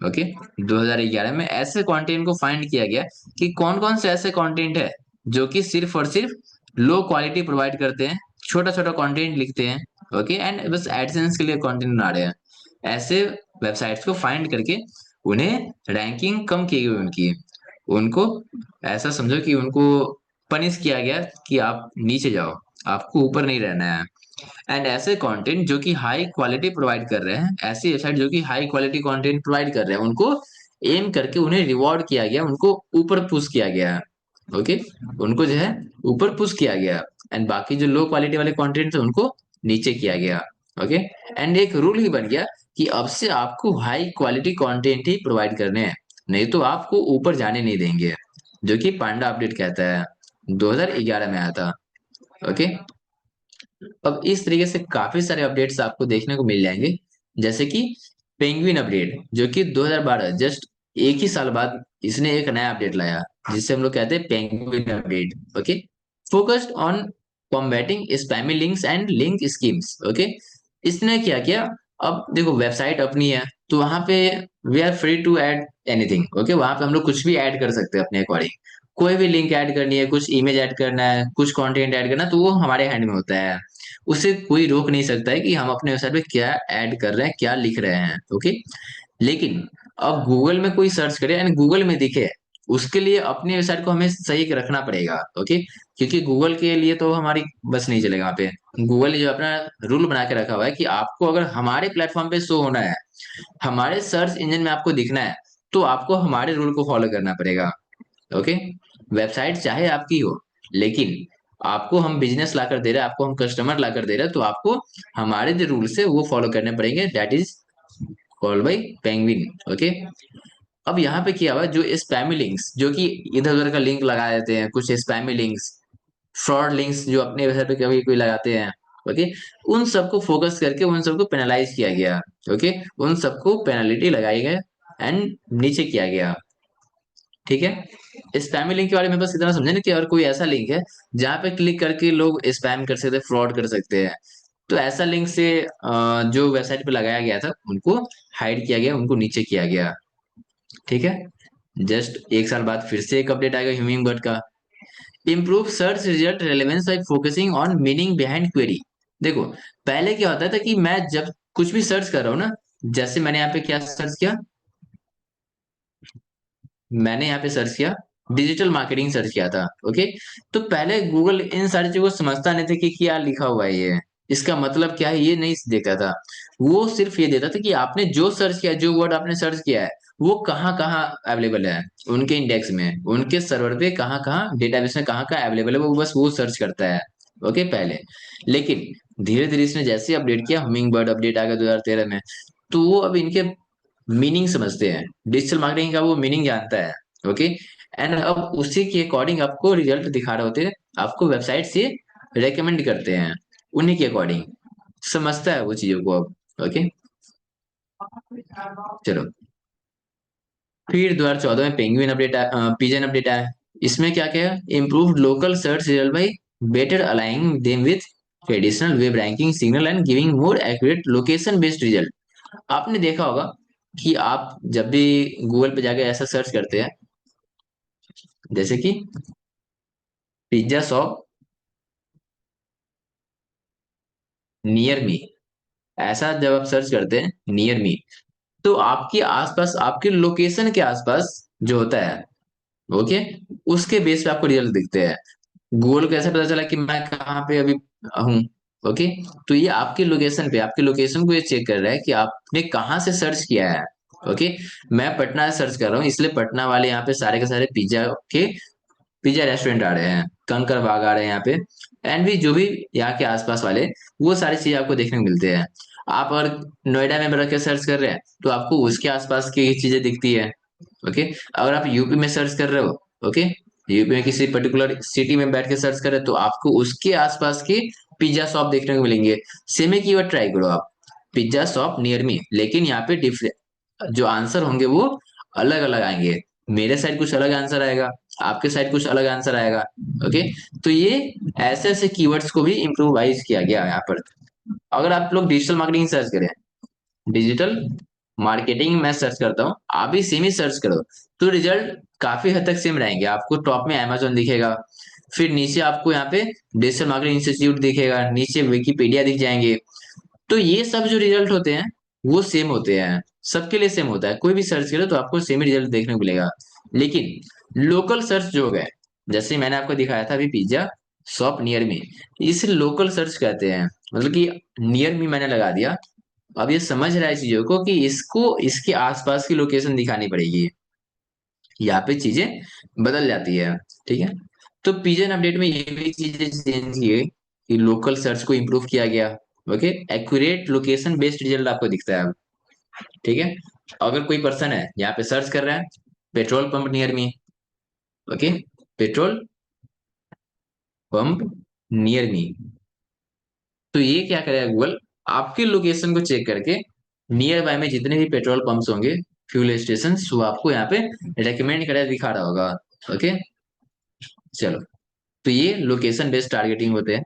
ओके। 2011 में ऐसे कंटेंट को फाइंड किया गया कि कौन कौन से ऐसे कंटेंट है जो कि सिर्फ और सिर्फ लो क्वालिटी प्रोवाइड करते हैं, छोटा छोटा कंटेंट लिखते हैं, ओके, एंड बस एडसेंस के लिए कंटेंट बना रहे हैं। ऐसे वेबसाइट्स को फाइंड करके उन्हें रैंकिंग कम की गई उनकी, उनको ऐसा समझो कि उनको पनिश किया गया कि आप नीचे जाओ, आपको ऊपर नहीं रहना है। एंड ऐसे कंटेंट जो कि हाई क्वालिटी प्रोवाइड कर रहे हैं, ऐसी वेबसाइट जो कि हाई क्वालिटी कंटेंट प्रोवाइड कर रहे हैं, उनको एम करके उन्हें रिवॉर्ड किया गया, उनको ऊपर पुश किया गया, ओके, उनको जो है ऊपर पुश किया गया। एंड बाकी जो लो क्वालिटी वाले कंटेंट थे उनको नीचे किया गया, ओके। एंड एक रूल ही बन गया कि अब से आपको हाई क्वालिटी कंटेंट ही प्रोवाइड करने हैं, नहीं तो आपको ऊपर जाने नहीं देंगे, जो कि पांडा अपडेट कहता है, 2011 में आया था, ओके। अब इस तरीके से काफी सारे अपडेट्स आपको देखने को मिल जाएंगे, जैसे कि पेंगुइन अपडेट, जो कि 2012 जस्ट एक ही साल बाद इसने एक नया अपडेट लाया, जिससे हम लोग कहते हैं penguin update, okay. Focused on combating spammy links and link schemes, okay. इसने क्या किया, अब देखो वेबसाइट अपनी है, तो वहां पे we are free to add anything. Okay, वहां पे हम लोग कुछ भी ऐड कर सकते हैं अपने अकॉर्डिंग। कोई भी लिंक ऐड करनी है, कुछ इमेज ऐड करना है, कुछ कंटेंट ऐड करना है, तो वो हमारे हैंड में होता है। उसे कोई रोक नहीं सकता है कि हम अपने वेबसाइट पे क्या ऐड कर रहे हैं, क्या लिख रहे हैं। ओके, लेकिन अब गूगल में कोई सर्च करे एंड गूगल में दिखे, उसके लिए अपनी वेबसाइट को हमें सही रखना पड़ेगा। ओके, क्योंकि गूगल के लिए तो हमारी बस नहीं चलेगा वहाँ पे। गूगल ने जो अपना रूल बना के रखा हुआ है कि आपको अगर हमारे प्लेटफॉर्म पे शो होना है, हमारे सर्च इंजन में आपको दिखना है, तो आपको हमारे रूल को फॉलो करना पड़ेगा। ओके, वेबसाइट चाहे आपकी हो, लेकिन आपको हम बिजनेस लाकर दे रहे हैं, आपको हम कस्टमर लाकर दे रहे हैं, तो आपको हमारे जो रूल्स है वो फॉलो करने पड़ेंगे। That is called by penguin. Okay, अब यहाँ पे क्या हुआ, जो स्पैमी लिंक्स जो कि इधर उधर का लिंक लगा देते हैं, कुछ स्पैमी लिंक्स, फ्रॉड लिंक्स जो अपने वेबसाइट पे कभी कोई लगाते हैं। ओके, उन सबको फोकस करके उन सबको पेनलाइज किया गया। ओके, उन सबको पेनल्टी लगाई गई एंड नीचे किया गया। ठीक है, स्पैमी लिंक के बारे में बस इतना समझे ना कि अगर कोई ऐसा लिंक है जहाँ पे क्लिक करके लोग स्पैम कर सकते हैं, फ्रॉड कर सकते हैं, तो ऐसा लिंक से जो वेबसाइट पे लगाया गया था उनको हाइड किया गया, उनको नीचे किया गया। ठीक है, जस्ट एक साल बाद फिर से एक अपडेट आएगा ह्यूमिंग बर्ड का। Improve search result relevance bye focusing on meaning behind query. देखो, पहले क्या होता था कि मैं जब कुछ भी सर्च कर रहा हूँ ना, जैसे मैंने यहाँ पे क्या सर्च किया, मैंने यहाँ पे सर्च किया, डिजिटल मार्केटिंग सर्च किया था। ओके, तो पहले गूगल इन सारी चीजों को समझता नहीं था कि क्या लिखा हुआ है ये, इसका मतलब क्या है, ये नहीं देखता था। वो सिर्फ ये देता था कि आपने जो सर्च किया, जो वर्ड आपने सर्च किया है, वो कहाँ कहाँ अवेलेबल है, उनके इंडेक्स में, उनके सर्वर पे कहाँ कहाँ, डेटाबेस में कहाँ कहाँ अवेलेबल है, वो बस वो सर्च करता है। ओके, पहले। लेकिन धीरे धीरे इसने जैसे अपडेट किया, हमिंग बर्ड अपडेट आ गया 2013 में, तो वो अब इनके मीनिंग समझते हैं, डिजिटल मार्केटिंग का वो मीनिंग जानता है। ओके, एंड अब उसी के अकॉर्डिंग आपको रिजल्ट दिखा रहे होते हैं, आपको वेबसाइट से रेकमेंड करते हैं, उन्हीं के अकॉर्डिंग समझता है वो चीजों को अब। ओके, चलो, फिर 2014 में पेंगुइन अपडेट, पिजन अपडेट आया। इसमें क्या क्या है, improve local search result by better aligning them with traditional web ranking signal and giving more accurate location based result. आपने देखा होगा कि आप जब भी गूगल पे जाके ऐसा सर्च करते हैं, जैसे कि पिज्जा शॉप नियर मी, ऐसा जब आप सर्च करते हैं नियर मी, तो आपके आसपास, आपके लोकेशन के आसपास जो होता है, ओके, उसके बेस पे आपको रिजल्ट दिखते हैं। गूगल को कैसे पता चला कि मैं कहाँ पे अभी हूँ। ओके, तो ये आपके लोकेशन पे, आपके लोकेशन को ये चेक कर रहा है कि आपने कहाँ से सर्च किया है। ओके, मैं पटना से सर्च कर रहा हूँ, इसलिए पटना वाले यहाँ पे सारे के सारे पिज्जा के पिज्जा रेस्टोरेंट आ रहे हैं, कंकर बाग आ रहे हैं यहाँ पे, एंड भी जो भी यहाँ के आसपास वाले, वो सारी चीजें आपको देखने को मिलते हैं। आप अगर नोएडा में रख के सर्च कर रहे हैं, तो आपको उसके आसपास की चीजें दिखती है। ओके, अगर आप यूपी में सर्च कर रहे हो, ओके, यूपी में किसी पर्टिकुलर सिटी में बैठ के सर्च कर रहे हो, तो आपको उसके आसपास के पिज्जा शॉप देखने को मिलेंगे। सेम ही कीवर्ड ट्राई करो आप, पिज्जा शॉप नियर मी, लेकिन यहाँ पे डिफरेंट जो आंसर होंगे वो अलग अलग आएंगे। मेरे साइड कुछ अलग आंसर आएगा, आपके साइड कुछ अलग आंसर आएगा। ओके, तो ये ऐसे ऐसे कीवर्ड्स को भी इम्प्रोवाइज किया गया है यहाँ पर। अगर आप लोग डिजिटल मार्केटिंग सर्च करें, डिजिटल मार्केटिंग मैं सर्च करता हूँ, आप भी सेम ही सर्च करो, तो रिजल्ट काफी हद तक सेम रहेंगे। आपको टॉप में अमेजोन दिखेगा, फिर नीचे आपको यहाँ पे डिजिटल मार्केटिंग इंस्टीट्यूट दिखेगा, नीचे विकिपीडिया दिख जाएंगे। तो ये सब जो रिजल्ट होते हैं वो सेम होते हैं, सबके लिए सेम होता है, कोई भी सर्च करे तो आपको सेम ही रिजल्ट देखने को मिलेगा। लेकिन लोकल सर्च जो हो गए, जैसे मैंने आपको दिखाया था अभी पिज्जा शॉप नियर मी, इसे लोकल सर्च कहते हैं। मतलब कि नियर मी मैंने लगा दिया, अब ये समझ रहा है चीजों को कि इसको इसके आसपास की लोकेशन दिखानी पड़ेगी, यहाँ पे चीजें बदल जाती है। ठीक है, तो पिजन अपडेट में ये भी चीजें चेंज की गई कि लोकल सर्च को इम्प्रूव किया गया। Okay, accurate location based result आपको दिखता है अब। ठीक है, अगर कोई पर्सन है यहाँ पे सर्च कर रहा है petrol pump near me, okay, petrol pump near me, तो ये क्या करेगा गूगल, आपके लोकेशन को चेक करके नियर बाय में जितने भी पेट्रोल पंप्स होंगे, फ्यूल स्टेशन, वो आपको यहाँ पे रेकमेंड करके दिखा रहा होगा। ओके, चलो, तो ये लोकेशन बेस्ड टारगेटिंग होते हैं,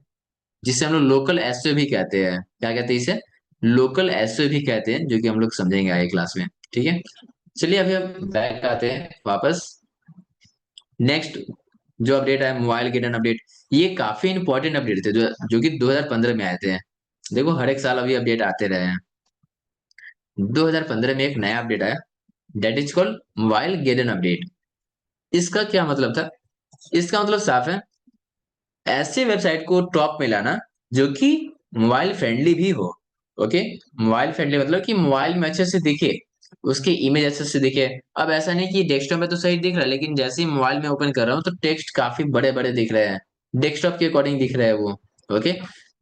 जिसे हम लोग लोकल एसईओ भी कहते हैं। क्या कहते हैं इसे, लोकल एसईओ भी कहते हैं, जो कि हम लोग समझेंगे आगे क्लास में। ठीक है, चलिए अभी हम बैक आते हैं वापस। नेक्स्ट जो अपडेट है मोबाइल गेटन अपडेट, ये काफी इंपॉर्टेंट अपडेट थे जो कि 2015 में आए थे। देखो हर एक साल अभी अपडेट आते रहे हैं। 2015 में एक नया अपडेट आया, that is called mobilegeddon update. इसका क्या मतलब था? इसका मतलब साफ है, ऐसे वेबसाइट को टॉप में लाना जो कि मोबाइल फ्रेंडली भी हो। ओके, मोबाइल फ्रेंडली मतलब कि मोबाइल में अच्छे से दिखे, उसकी इमेज अच्छे से दिखे। अब ऐसा नहीं कि डेस्कटॉप में तो सही दिख रहा है, लेकिन जैसे ही मोबाइल में ओपन कर रहा हूँ तो टेक्स्ट काफी बड़े बड़े दिख रहे हैं, डेस्कटॉप के अकॉर्डिंग दिख रहा है वो। ओके,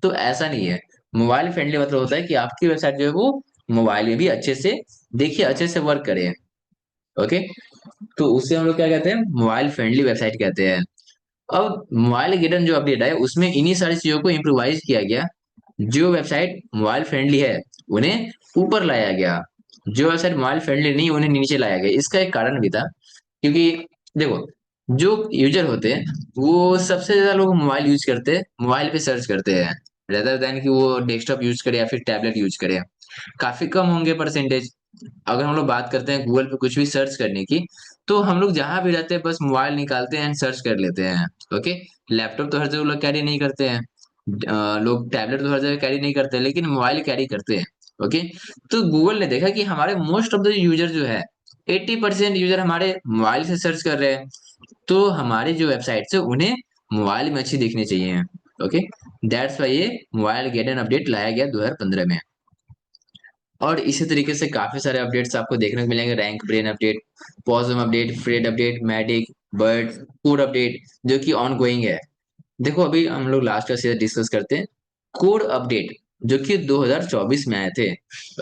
तो ऐसा नहीं है। मोबाइल फ्रेंडली मतलब होता है कि आपकी वेबसाइट जो है वो मोबाइल में भी अच्छे से देखिए, अच्छे से वर्क करे। ओके, तो उसे हम लोग क्या कहते हैं, मोबाइल फ्रेंडली वेबसाइट कहते हैं। अब मोबाइल गेटन जो अपडेट है उसमें इन्हीं सारी चीजों को इम्प्रोवाइज किया गया। जो वेबसाइट मोबाइल फ्रेंडली है उन्हें ऊपर लाया गया, जो वेबसाइट मोबाइल फ्रेंडली नहीं उन्हें नीचे लाया गया। इसका एक कारण भी था, क्योंकि देखो जो यूजर होते हैं वो सबसे ज्यादा लोग मोबाइल यूज करते हैं, मोबाइल पे सर्च करते हैं, रेदर देन कि वो डेस्कटॉप यूज करे या फिर टैबलेट यूज करे। काफी कम होंगे परसेंटेज। अगर हम लोग बात करते हैं गूगल पे कुछ भी सर्च करने की, तो हम लोग जहां भी रहते हैं बस मोबाइल निकालते हैं एंड सर्च कर लेते हैं। ओके, लैपटॉप तो हर जगह लोग कैरी नहीं करते हैं, लोग टैबलेट तो हर जगह कैरी नहीं करते, लेकिन मोबाइल कैरी करते हैं। ओके, तो गूगल ने देखा कि हमारे मोस्ट ऑफ द यूजर जो है, 80% यूजर हमारे मोबाइल से सर्च कर रहे हैं, तो हमारी जो वेबसाइट है उन्हें मोबाइल में अच्छी दिखनी चाहिए। ओके, दैट्स वाई ये मोबाइल गेटन अपडेट लाया गया 2015 में। और इसी तरीके से काफी सारे अपडेट्स आपको देखने को मिलेंगे, RankBrain update, Possum update, Fred update, Medic, Bird, code update, जो कि ऑन गोइंग है। देखो अभी हम लोग लास्ट का सीधा डिस्कस करते हैं कोड अपडेट, जो कि 2024 में आए थे।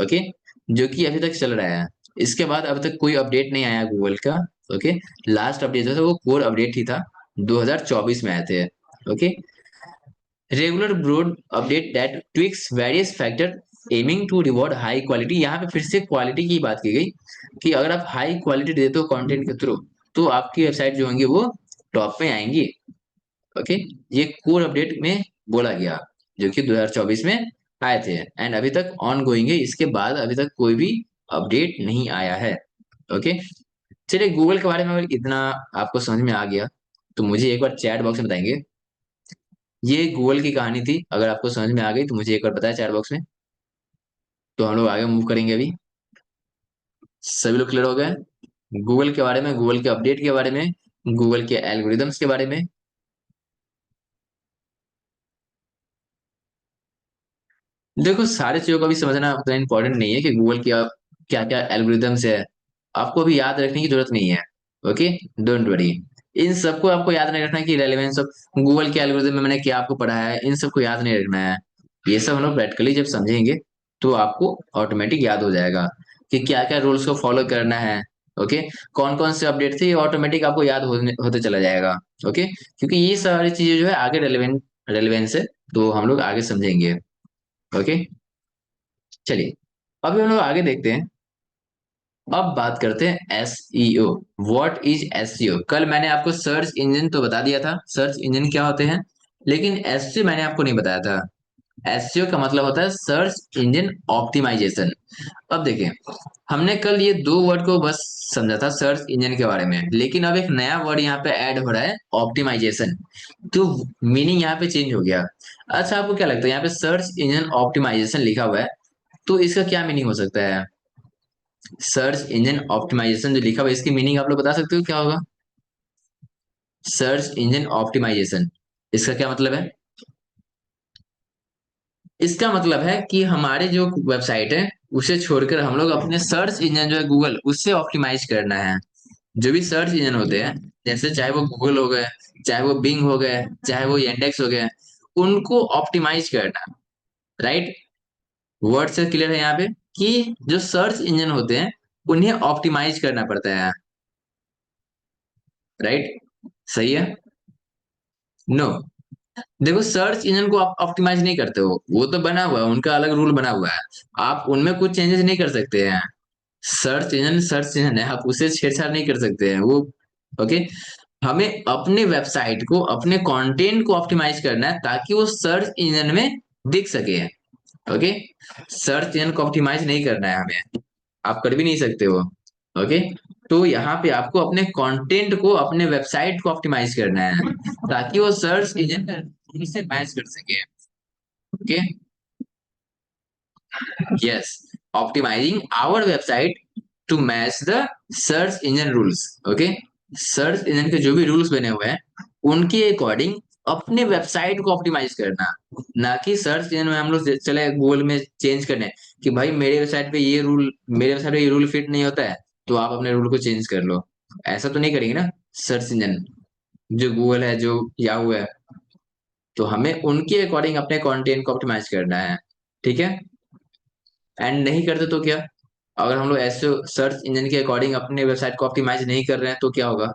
ओके, जो कि अभी तक चल रहा है। इसके बाद अभी तक कोई अपडेट नहीं आया गूगल का। ओके, लास्ट अपडेट जो था वो कोर अपडेट ही था, 2024 में आए थे। Okay, regular broad update that tweaks various factor aiming to reward high quality. यहाँ पे फिर से क्वालिटी की बात की गई कि अगर आप हाई क्वालिटी देते हो कंटेंट के थ्रू, तो आपकी वेबसाइट जो होंगी वो टॉप में आएंगी। ओके, ये कोर अपडेट में बोला गया, जो कि 2024 में आए थे एंड अभी तक ऑन गोइंग है। इसके बाद अभी तक कोई भी अपडेट नहीं आया है। ओके, चलिए गूगल के बारे में अगर इतना आपको समझ में आ गया, तो मुझे एक बार चैट बॉक्स में बताएंगे। ये गूगल की कहानी थी, अगर आपको समझ में आ गई तो मुझे एक बार बताया चैट बॉक्स में, तो हम लोग आगे मूव करेंगे अभी। सभी लोग क्लियर हो गए गूगल के बारे में, गूगल के अपडेट के बारे में, गूगल के एल्गोरिदम्स के बारे में? देखो सारी चीजों का भी समझना उतना इंपॉर्टेंट नहीं है कि गूगल की क्या क्या एल्गोरिदम्स है, आपको भी याद रखने की जरूरत नहीं है। ओके, डोंट वरी, इन सबको आपको याद नहीं रखना कि रेलेवेंस ऑफ गूगल के एल्गोरिदम में मैंने क्या आपको पढ़ाया है, इन सबको याद नहीं रखना है। ये सब हम लोग प्रैक्टिकली जब समझेंगे तो आपको ऑटोमेटिक याद हो जाएगा कि क्या क्या रूल्स को फॉलो करना है। ओके, कौन कौन से अपडेट थे ये ऑटोमेटिक आपको याद होते चला जाएगा। ओके, क्योंकि ये सारी चीजें जो है आगे रेलेवेंस है, तो हम लोग आगे समझेंगे। ओके, चलिए अभी हम लोग आगे देखते हैं। अब बात करते हैं एसईओ। What is SEO? कल मैंने आपको सर्च इंजन तो बता दिया था, सर्च इंजन क्या होते हैं, लेकिन एसईओ मैंने आपको नहीं बताया था। एसईओ का मतलब होता है सर्च इंजन ऑप्टिमाइजेशन। अब देखिए, हमने कल ये दो वर्ड को बस समझा था सर्च इंजन के बारे में, लेकिन अब एक नया वर्ड यहाँ पे ऐड हो रहा है, ऑप्टिमाइजेशन। तो मीनिंग यहाँ पे चेंज हो गया। अच्छा, आपको क्या लगता है यहाँ पे सर्च इंजन ऑप्टिमाइजेशन लिखा हुआ है, तो इसका क्या मीनिंग हो सकता है? सर्च इंजन ऑप्टिमाइजेशन जो लिखा हुआ है, इसकी मीनिंग आप लोग बता सकते हो क्या होगा? सर्च इंजन ऑप्टिमाइजेशन, इसका क्या मतलब है? इसका मतलब है कि हमारे जो वेबसाइट है उसे छोड़कर हम लोग अपने सर्च इंजन जो है गूगल, उससे ऑप्टिमाइज करना है। जो भी सर्च इंजन होते हैं, जैसे चाहे वो गूगल हो गए, चाहे वो बिंग हो गए, चाहे वो इंडेक्स हो गए, उनको ऑप्टिमाइज करना। राइट, वर्ड से क्लियर है यहाँ पे कि जो सर्च इंजन होते हैं उन्हें ऑप्टिमाइज करना पड़ता है। राइट, सही है? नो, देखो सर्च इंजन को आप ऑप्टिमाइज नहीं करते हो, वो तो बना हुआ है, उनका अलग रूल बना हुआ है, आप उनमें कुछ चेंजेस नहीं कर सकते हैं। सर्च इंजन है, आप उसे छेड़छाड़ नहीं कर सकते हैं वो। ओके, हमें अपने वेबसाइट को, अपने कंटेंट को ऑप्टिमाइज करना है ताकि वो सर्च इंजन में दिख सके। ओके, सर्च इंजन को ऑप्टिमाइज नहीं करना है हमें, आप कर भी नहीं सकते हो। ओके, तो यहाँ पे आपको अपने कंटेंट को, अपने वेबसाइट को ऑप्टिमाइज करना है ताकि वो सर्च इंजन से मैच कर सके। Okay, yes, optimizing our website to match the search engine rules. Okay, search engine के जो भी रूल्स बने हुए हैं उनके अकॉर्डिंग अपने वेबसाइट को ऑप्टिमाइज करना, ना कि सर्च इंजन में हम लोग चले गूगल में चेंज करने कि भाई मेरे वेबसाइट पे ये रूल, मेरे वेबसाइट पे ये रूल फिट नहीं होता है तो आप अपने रूल को चेंज कर लो। ऐसा तो नहीं करेंगे ना सर्च इंजन, जो गूगल है, जो याहू है। तो हमें उनके अकॉर्डिंग अपने कंटेंट को ऑप्टिमाइज करना है। ठीक है, एंड नहीं करते तो क्या, अगर हम लोग ऐसे सर्च इंजन के अकॉर्डिंग अपने वेबसाइट को ऑप्टिमाइज नहीं कर रहे हैं तो क्या होगा?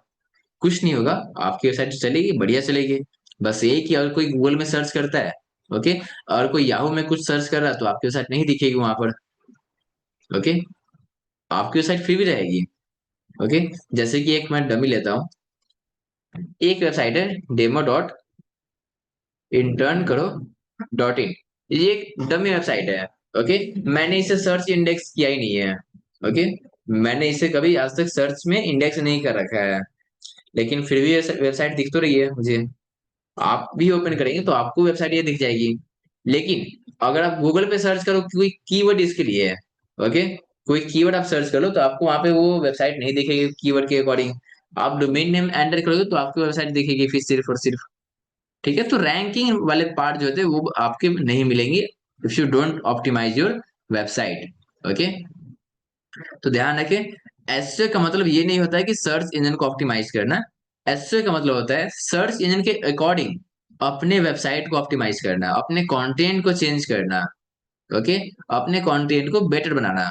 कुछ नहीं होगा, आपकी वेबसाइट चलेगी, बढ़िया चलेगी। बस यही कि अगर कोई गूगल में सर्च करता है, ओके, और कोई याहू में कुछ सर्च कर रहा है तो आपकी वेबसाइट नहीं दिखेगी वहां पर। ओके, आपकी वेबसाइट फिर भी रहेगी। ओके, जैसे कि एक मैं डमी लेता हूँ, एक वेबसाइट है डेमो डॉट इंटर्न करो डॉट इन, ये एक डमी वेबसाइट है। ओके, मैंने इसे सर्च इंडेक्स किया ही नहीं है। ओके, मैंने इसे कभी आज तक सर्च में इंडेक्स नहीं कर रखा है, लेकिन फिर भी वेबसाइट दिख तो रही है मुझे। आप भी ओपन करेंगे तो आपको वेबसाइट ये दिख जाएगी। लेकिन अगर आप गूगल पे सर्च करो कोई कीवर्ड इसके लिए है, ओके, कोई कीवर्ड आप सर्च कर लो तो आपको वहां पे वो वेबसाइट नहीं दिखेगी कीवर्ड के अकॉर्डिंग। आप डोमेन नेम एंटर करोगे तो आपको वेबसाइट दिखेगी फिर सिर्फ और सिर्फ। ठीक है, तो रैंकिंग वाले पार्ट जो होते हैं वो आपके नहीं मिलेंगे if you don't optimize your website. Okay, तो ध्यान रखें, एसईओ का मतलब ये नहीं होता है कि सर्च इंजन को ऑप्टिमाइज करना। एसईओ का मतलब होता है सर्च इंजन के अकॉर्डिंग अपने वेबसाइट को ऑप्टिमाइज करना, अपने कंटेंट को चेंज करना। ओके, अपने कंटेंट को बेटर बनाना।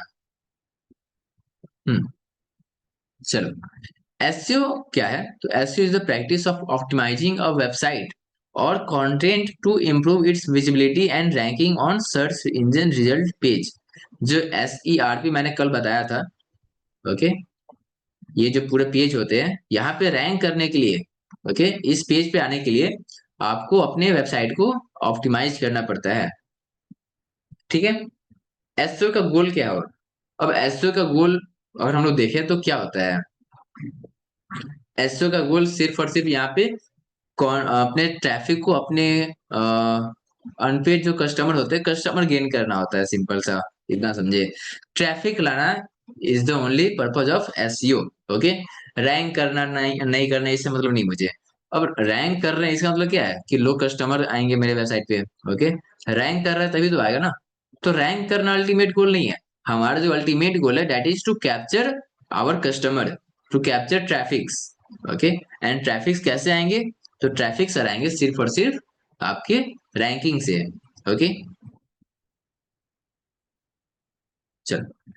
हम्म, चलो, एसईओ क्या है? तो SEO is the practice of optimising a website और content to improve its visibility and ranking on search engine result page. जो एसईआरपी मैंने कल बताया था, ओके, ये जो पूरे पेज होते हैं यहाँ पे रैंक करने के लिए, ओके, इस पेज पे आने के लिए आपको अपने वेबसाइट को ऑप्टिमाइज करना पड़ता है। ठीक है, एसईओ का गोल क्या है? अब एसईओ का गोल अगर हम लोग देखें तो क्या होता है? एसईओ का गोल सिर्फ और सिर्फ यहाँ पे कौन अपने ट्रैफिक को, अपने अनपेड जो कस्टमर होते हैं कस्टमर गेन करना होता है, सिंपल सा, इतना समझे। ट्रैफिक लाना is the only purpose of SEO. Okay, rank करना नहीं नहीं करना इससे मतलब नहीं मुझे। अब रैंक कर रहे हैं इसका मतलब क्या है कि लोग कस्टमर आएंगे मेरे वेबसाइट पे। ओके, रैंक कर रहा है तभी तो आएगा ना। तो रैंक करना अल्टीमेट गोल नहीं है। हमारा जो अल्टीमेट गोल है that is to capture our customer, to capture traffics. Okay, and traffics कैसे आएंगे? तो ट्रैफिक सर आएंगे सिर्फ और सिर्फ आपके रैंकिंग से। ओके, चलो,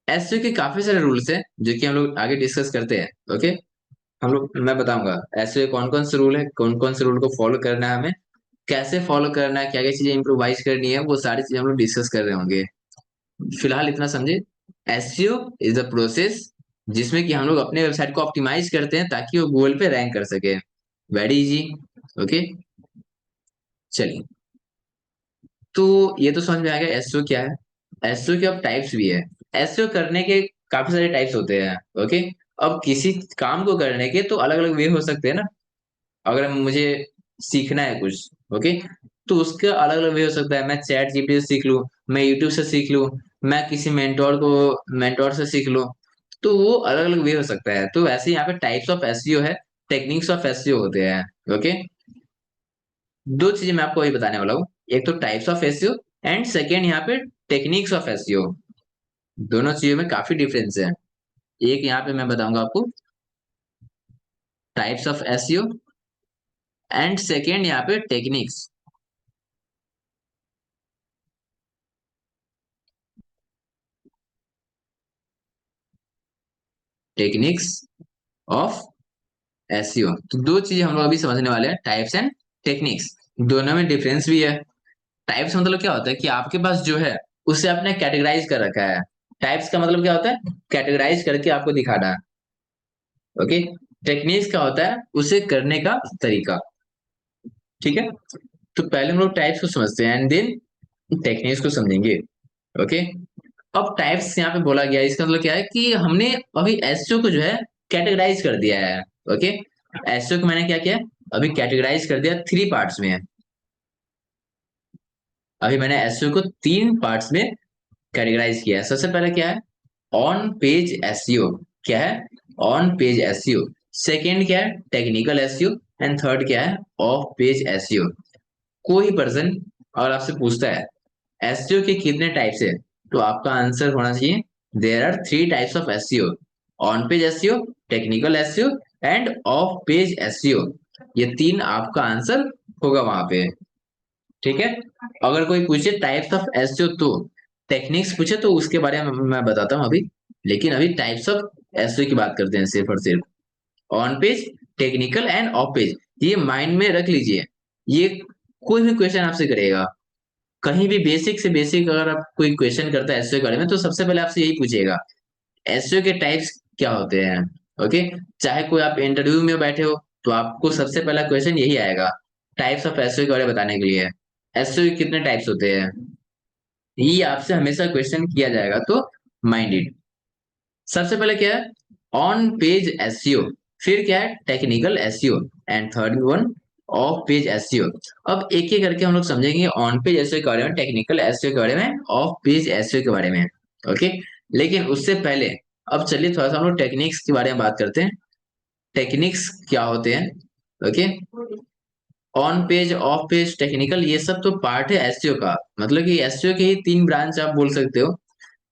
एसईओ के काफी सारे रूल्स हैं जो कि हम लोग आगे डिस्कस करते हैं। ओके, हम लोग, मैं बताऊंगा एसईओ कौन कौन से रूल है, कौन कौन से रूल को फॉलो करना है हमें, कैसे फॉलो करना है, क्या क्या चीजें इम्प्रोवाइज करनी है, वो सारी चीजें हम लोग डिस्कस कर रहे होंगे। फिलहाल इतना समझे, एसईओ इज द प्रोसेस जिसमें कि हम लोग अपने वेबसाइट को ऑप्टिमाइज करते हैं ताकि वो गूगल पे रैंक कर सके। Very easy. ओके, चलिए, तो ये तो समझ में आ गया एसईओ क्या है। एसईओ के अब टाइप्स भी है। एसईओ करने के काफी सारे टाइप्स होते हैं। ओके, अब किसी काम को करने के तो अलग अलग वे हो सकते हैं ना। अगर मुझे सीखना है कुछ, ओके, तो उसका अलग अलग वे हो सकता है। मैं चैट जीपीटी से सीख लूं, मैं यूट्यूब से सीख लूं, मैं किसी मेंटोर से सीख लूं, तो वो अलग अलग वे हो सकता है। तो वैसे यहाँ पे टाइप्स ऑफ एसईओ है, टेक्निक्स ऑफ एसईओ होते हैं। ओके, दो चीजें मैं आपको अभी बताने वाला हूँ, एक तो types of SEO and second यहाँ पे टेक्निक्स ऑफ एसईओ। दोनों चीजों में काफी डिफरेंस है। एक यहाँ पे मैं बताऊंगा आपको types of SEO and second यहाँ पे टेक्निक्स। टेक्निक्स ऑफ एसईओ, तो दो चीजें हम लोग अभी समझने वाले हैं, टाइप्स एंड टेक्निक्स। दोनों में डिफरेंस भी है। टाइप्स मतलब क्या होता है कि आपके पास जो है उसे आपने कैटेगराइज कर रखा है। टाइप्स का मतलब क्या होता है? कैटेगराइज करके आपको दिखाना। ओके, टेक्निक्स का होता है उसे करने का तरीका। ठीक है, तो पहले हम लोग टाइप्स को समझते हैं एंड देन टेक्निक्स को समझेंगे। ओके। अब टाइप्स यहाँ पे बोला गया है, इसका मतलब क्या है कि हमने अभी एसईओ को जो है कैटेगराइज कर दिया है। ओके। एसईओ को मैंने क्या किया, अभी कैटेगराइज कर दिया थ्री पार्ट्स में। अभी मैंने एसईओ को तीन पार्ट्स में कैटेगराइज किया है। सबसे पहले क्या है, ऑन पेज एसईओ। क्या है, ऑन पेज एसईओ। सेकंड क्या है, टेक्निकल एसईओ। एंड थर्ड क्या है, ऑफ पेज एसईओ। कोई पर्सन अगर आपसे पूछता है एसईओ के कितने टाइप्स है, तो आपका आंसर होना चाहिए there are three types of SEO, on page SEO, technical SEO and off page SEO. ये तीन आपका आंसर होगा वहां पे। ठीक है। अगर कोई पूछे टाइप्स ऑफ एसईओ तो टेक्निक्स पूछे तो उसके बारे में मैं बताता हूँ अभी। लेकिन अभी टाइप्स ऑफ एसईओ की बात करते हैं सिर्फ और सिर्फ। On page, technical and off page, ये माइंड में रख लीजिए। ये कोई भी क्वेश्चन आपसे करेगा, कहीं भी बेसिक से बेसिक अगर आप कोई क्वेश्चन करता है एसईओ के बारे में, तो सबसे पहले आपसे यही पूछेगा एसईओ के टाइप्स क्या होते हैं। ओके। चाहे कोई आप इंटरव्यू में बैठे हो, तो आपको सबसे पहला क्वेश्चन यही आएगा टाइप्स ऑफ एसईओ के बारे में बताने के लिए। एसईओ के कितने टाइप्स होते हैं, ये आपसे हमेशा क्वेश्चन किया जाएगा, तो माइंडेड। सबसे पहले क्या है, ऑन पेज एसईओ। फिर क्या है, technical SEO. And third one, of page SEO. अब एक एक करके हम लोग समझेंगे ऑन पेज एसईओ के बारे में, टेक्निकल एसईओ के बारे में, ऑफ पेज एसईओ के बारे में। ओके। लेकिन उससे पहले अब चलिए थोड़ा सा हम लोग टेक्निक्स के बारे में बात करते हैं। टेक्निक्स क्या होते हैं। Okay. On page, of page, technical, ये सब तो पार्ट है एसईओ का। मतलब कि एसईओ के ही तीन ब्रांच आप बोल सकते हो,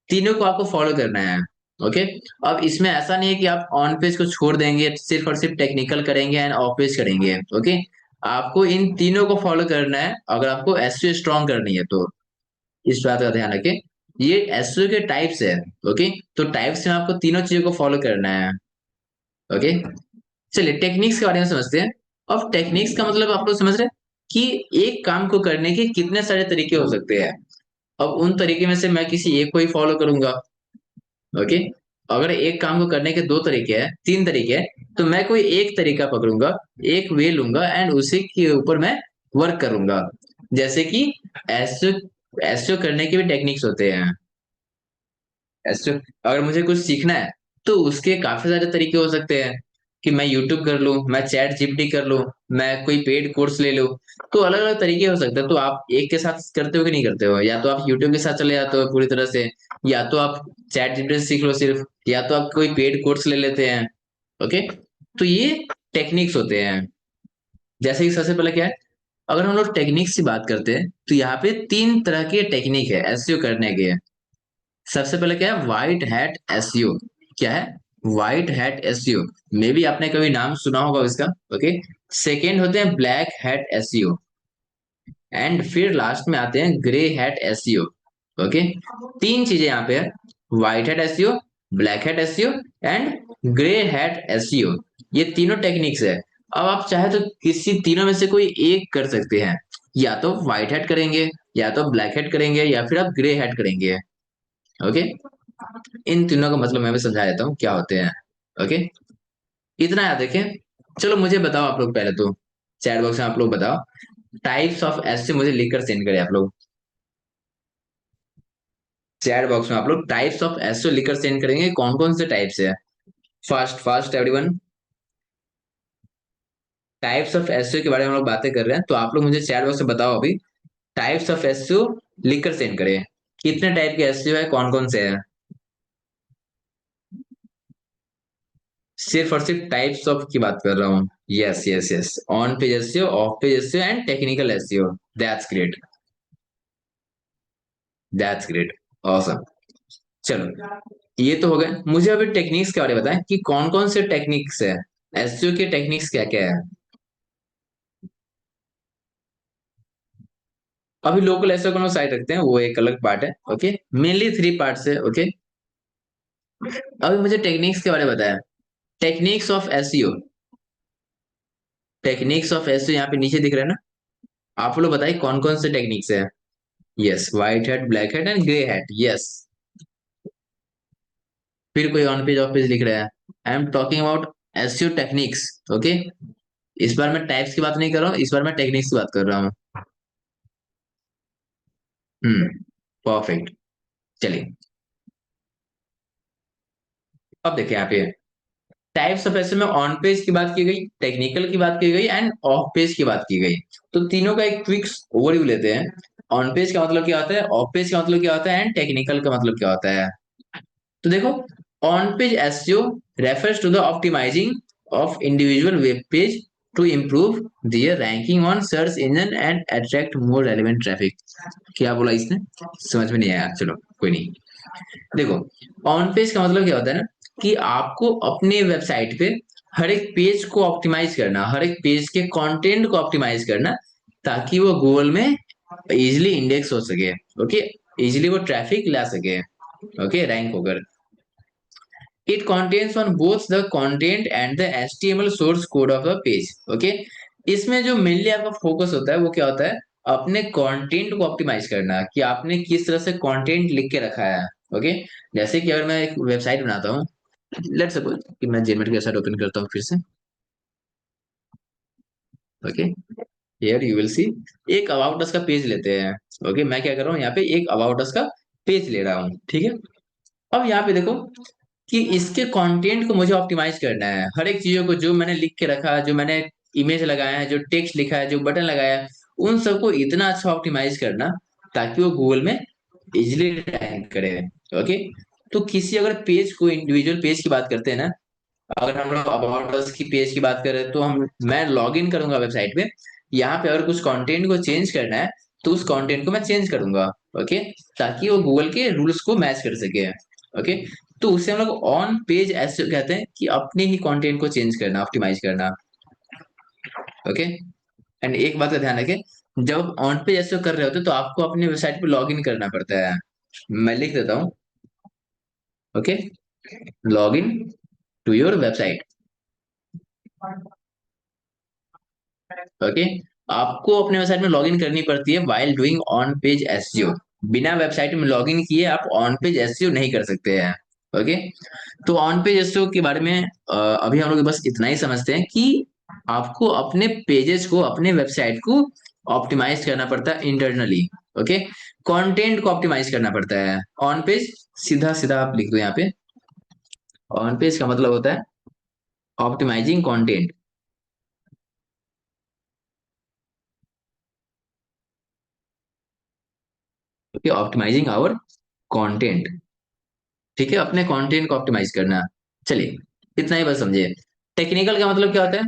तीनों को आपको फॉलो करना है। ओके। अब इसमें ऐसा नहीं है कि आप ऑन पेज को छोड़ देंगे, सिर्फ और सिर्फ टेक्निकल करेंगे एंड ऑफ पेज करेंगे। ओके। आपको इन तीनों को फॉलो करना है अगर आपको एसईओ स्ट्रॉन्ग करनी है तो। इस बात का ध्यान रखें, ये एसईओ के टाइप्स है। ओके। तो टाइप्स में आपको तीनों चीजों को फॉलो करना है। ओके। चलिए टेक्निक्स के बारे में समझते हैं। अब टेक्निक्स का मतलब आप लोग समझ रहे हैं कि एक काम को करने के कितने सारे तरीके हो सकते हैं। अब उन तरीके में से मैं किसी एक को ही फॉलो करूंगा। ओके। अगर एक काम को करने के दो तरीके हैं, तीन तरीके हैं, तो मैं कोई एक तरीका पकड़ूंगा, एक वे लूंगा एंड उसी के ऊपर मैं वर्क करूंगा। जैसे कि एसईओ, एसईओ करने के भी टेक्निक्स होते हैं। एसईओ, अगर मुझे कुछ सीखना है तो उसके काफी सारे तरीके हो सकते हैं कि मैं यूट्यूब कर लूं, मैं चैट जीपीटी कर लूं, मैं कोई पेड कोर्स ले लूं। तो अलग अलग तरीके हो सकते हैं। तो आप एक के साथ करते हो कि नहीं करते हो, या तो आप यूट्यूब के साथ चले जाते हो पूरी तरह से, या तो आप चैट जीपीटी से सीख लो सिर्फ, या तो आप कोई पेड कोर्स ले लेते हैं। ओके। तो ये टेक्निक्स होते हैं। जैसे कि सबसे पहले क्या है, अगर हम लोग टेक्निक्स की बात करते हैं तो यहाँ पे तीन तरह के टेक्निक है एसईओ करने के। सबसे पहले क्या है, व्हाइट हैट एसईओ। क्या है, white hat SEO. May be आपने कभी नाम सुना होगा इसका। ओके। सेकेंड होते हैं ब्लैक हैट एसईओ। एंड फिर लास्ट में आते हैं ग्रे हैट एसईओ। ओके। तीन चीजें यहाँ पे है, white hat SEO, black hat SEO and grey hat SEO. ये तीनों टेक्निक्स है। अब आप चाहे तो किसी तीनों में से कोई एक कर सकते हैं, या तो व्हाइट हैट करेंगे, या तो ब्लैक हैट करेंगे, या फिर आप ग्रे हैट करेंगे। ओके। इन तीनों का मतलब मैं भी समझा देता हूँ क्या होते हैं। ओके। इतना याद रखें। चलो मुझे बताओ आप लोग पहले तो, चैट बॉक्स में आप लोग बताओ टाइप्स ऑफ एस, मुझे लिखकर सेंड करें आप लोग। चैट बॉक्स में आप लोग टाइप्स ऑफ एसओ लिखकर सेंड करेंगे, कौन कौन से टाइप्स है। Fast fast everyone. Types of SEO के बारे में हम लोग बातें कर रहे हैं, तो आप लोग मुझे चैट बॉक्स में बताओ अभी, टाइप्स ऑफ एसओ लिखकर सेंड करें। कितने टाइप के एसओ है, कौन कौन से हैं। सिर्फ और सिर्फ टाइप्स ऑफ की बात कर रहा हूँ। Yes yes yes, on page SEO, of page SEO and technical SEO. That's great, that's great, awesome. चलो ये तो हो गए। मुझे अभी टेक्निक्स के बारे में बताएं कि कौन कौन से टेक्निक्स है, एसईओ के टेक्निक्स क्या क्या है। अभी लोकल एसईओ को साइड रखते हैं, वो एक अलग पार्ट है। ओके। मेनली थ्री पार्ट्स है। ओके। अभी मुझे टेक्निक्स के बारे में बताया, techniques of SEO. Techniques of SEO यहाँ पे नीचे दिख रहा है ना, आप लोग बताइए कौन कौन से टेक्निक्स है। Yes, white hat, black hat and grey hat. Yes. फिर कोई ऑन पेज ऑफ पेज लिख रहा है। I am talking about SEO techniques. Okay. इस बार मैं टाइप्स की बात नहीं कर रहा हूँ, इस बार मैं टेक्निक्स की बात कर रहा हूँ। परफेक्ट। चलिए, अब देखिए यहाँ पे टाइप्स ऑफ एसईओ में ऑन पेज की बात की गई, टेक्निकल की बात की गई एंड ऑफ पेज की बात की गई। तो तीनों का एक क्विक ओवरव्यू लेते हैं। ऑन पेज का मतलब क्या होता है, ऑफ पेज का मतलब क्या होता है, एंड टेक्निकल का मतलब क्या होता है। तो देखो, on page SEO refers to the optimizing of individual web page to improve their ranking on search engine and attract more relevant traffic। क्या बोला इसने, समझ में नहीं आया, चलो कोई नहीं। देखो, ऑन पेज का मतलब क्या होता है ना, कि आपको अपने वेबसाइट पे हर एक पेज को ऑप्टिमाइज करना, हर एक पेज के कंटेंट को ऑप्टिमाइज करना, ताकि वो गूगल में इजिली इंडेक्स हो सके। ओके, इजिली वो ट्रैफिक ला सके, ओके, रैंक होकर। It contains on both the content and the HTML source code of the page। Okay, इसमें जो मेनली आपका फोकस होता है वो क्या होता है, अपने कंटेंट को ऑप्टिमाइज करना, कि आपने किस तरह से कंटेंट लिख के रखा है। ओके, जैसे कि अगर मैं एक वेबसाइट बनाता हूँ, लेट्स सपोज कि मैं जेमेट की वेबसाइट ओपन करता हूँ फिर से। Okay, here you will see, एक अबाउट अस का पेज लेते हैं। ओके, मैं क्या कर रहा हूँ यहाँ पे, एक अबाउट अस का पेज ले रहा हूँ, ठीक है। अब यहाँ पे देखो कि इसके कंटेंट को मुझे ऑप्टिमाइज करना है, हर एक चीजों को जो मैंने लिख के रखा है, जो मैंने इमेज लगाया है, जो टेक्स्ट लिखा है, जो बटन लगाया है, उन सबको इतना अच्छा ऑप्टिमाइज करना ताकि वो गूगल में इजिली रैंक करे। ओके, तो किसी अगर पेज को, इंडिविजुअल पेज की बात करते हैं ना, अगर हम लोग अबाउट अस की पेज की बात करें तो हम मैं लॉग इन करूंगा वेबसाइट पे, यहाँ पे अगर कुछ कंटेंट को चेंज करना है तो उस कंटेंट को मैं चेंज करूंगा। ओके, ताकि वो गूगल के रूल्स को मैच कर सके। ओके, तो उससे हम लोग ऑन पेज ऐसे कहते हैं कि अपने ही कंटेंट को चेंज करना, ऑप्टिमाइज करना। ओके, एंड एक बात का ध्यान रखें, जब ऑन पेज ऐसे कर रहे होते तो आपको अपने वेबसाइट पे लॉग इन करना पड़ता है। मैं लिख देता हूँ। Okay, log in to your website. Okay, आपको अपने वेबसाइट में लॉगिन करनी पड़ती है while doing on page SEO. बिना वेबसाइट में लॉगिन किए आप ऑन पेज एसईओ नहीं कर सकते हैं। ओके, तो ऑन पेज एसईओ के बारे में अभी हम लोग बस इतना ही समझते हैं कि आपको अपने पेजेस को, अपने वेबसाइट को ऑप्टिमाइज करना पड़ता है इंटरनली। ओके, कंटेंट को ऑप्टिमाइज करना पड़ता है ऑन पेज। सीधा सीधा आप लिख दो यहाँ पे, ऑन पेज का मतलब होता है optimizing content. Okay, optimizing our content, ठीक है, अपने कंटेंट को ऑप्टिमाइज करना। चलिए, इतना ही बस समझिए। टेक्निकल का मतलब क्या होता है,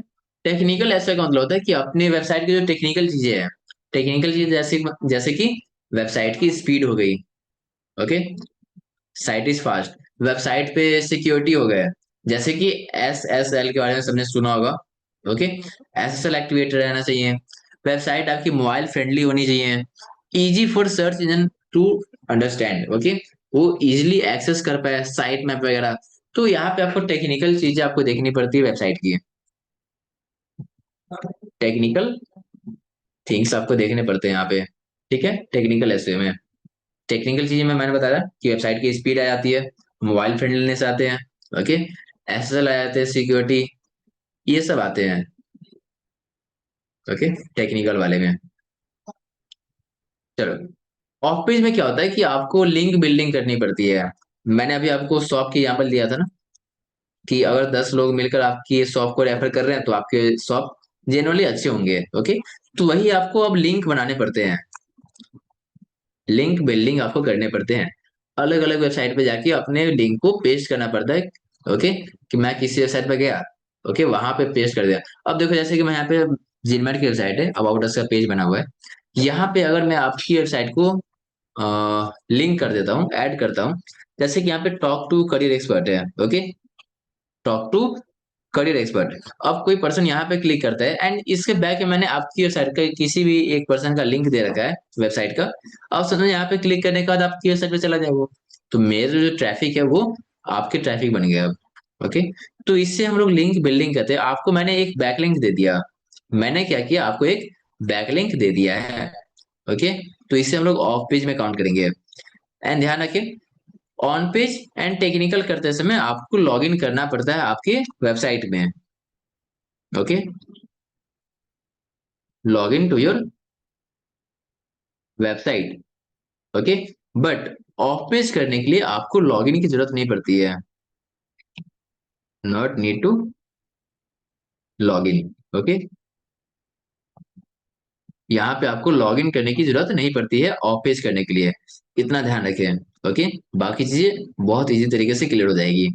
टेक्निकल ऐसा का मतलब होता है कि अपने वेबसाइट की जो टेक्निकल चीजें हैं, टेक्निकल चीज जैसे जैसे कि वेबसाइट की स्पीड हो गई। Okay, site is fast, website पे सिक्योरिटी हो गया, जैसे कि SSL के बारे में सबने सुना होगा। ओके, SSL एक्टिवेट रहना चाहिए, वेबसाइट आपकी मोबाइल फ्रेंडली होनी चाहिए, easy for search engine to understand. Okay, वो इजिली एक्सेस कर पाए साइट मैप वगैरह। तो यहाँ पे आपको टेक्निकल चीजें आपको देखनी पड़ती है वेबसाइट की, टेक्निकल थिंग्स आपको देखने पड़ते हैं यहाँ पे। ठीक है, टेक्निकल ऐसे में टेक्निकल चीजें में मैंने बताया कि वेबसाइट की स्पीड आ जाती है, मोबाइल फ्रेंडलीनेस आते हैं। ओके, एसएसएल आ जाते हैं, सिक्योरिटी, ये सब आते हैं। ओके, टेक्निकल वाले में। चलो, ऑफ पेज में क्या होता है कि आपको लिंक बिल्डिंग करनी पड़ती है। मैंने अभी आपको शॉप की एग्जांपल दिया था ना, कि अगर 10 लोग मिलकर आपकी शॉप को रेफर कर रहे हैं तो आपके शॉप जनरली अच्छे होंगे। ओके, तो वही आपको अब लिंक बनाने पड़ते हैं, लिंक बिल्डिंग आपको करने पड़ते हैं। अलग अलग वेबसाइट पे जाके अपने लिंक को पेस्ट करना पड़ता है। ओके, कि मैं किसी वेबसाइट पे गया, ओके, वहां पे पेस्ट कर दिया। अब देखो, जैसे कि मैं यहाँ पे जिनमेट की वेबसाइट है, अबाउट अस का पेज बना हुआ है, यहाँ पे अगर मैं आपकी वेबसाइट को लिंक कर देता हूँ, ऐड करता हूँ, जैसे कि यहाँ पे टॉक टू करियर एक्सपर्ट है। Okay, talk to career expert. अब कोई पर्सन यहाँ पे क्लिक करता है एंड इसके बैक में मैंने आपकी वेबसाइट का किसी भी एक पर्सन का लिंक दे रखा है वेबसाइट का। अब समझो यहाँ पे क्लिक करने के बाद आपकी वेबसाइट पे चला जाए वो, तो मेरा जो ट्रैफिक है वो आपके ट्रैफिक बन गया अब। ओके, तो इससे हम लोग लिंक बिल्डिंग कहते हैं। आपको मैंने एक बैकलिंक दे दिया, मैंने क्या किया, आपको एक बैकलिंक दे दिया है। ओके, तो इससे हम लोग ऑफ पेज में काउंट करेंगे। एंड ध्यान रखिए, ऑन पेज एंड टेक्निकल करते समय आपको लॉगिन करना पड़ता है आपके वेबसाइट में। Okay, log in to your website. Okay. But off page करने के लिए आपको लॉगिन की जरूरत नहीं पड़ती है। Not need to login. Okay, यहाँ पे आपको लॉगिन करने की जरूरत नहीं पड़ती है ऑफ पेज करने के लिए। इतना ध्यान रखें। ओके, बाकी चीजें बहुत इजी तरीके से क्लियर हो जाएगी।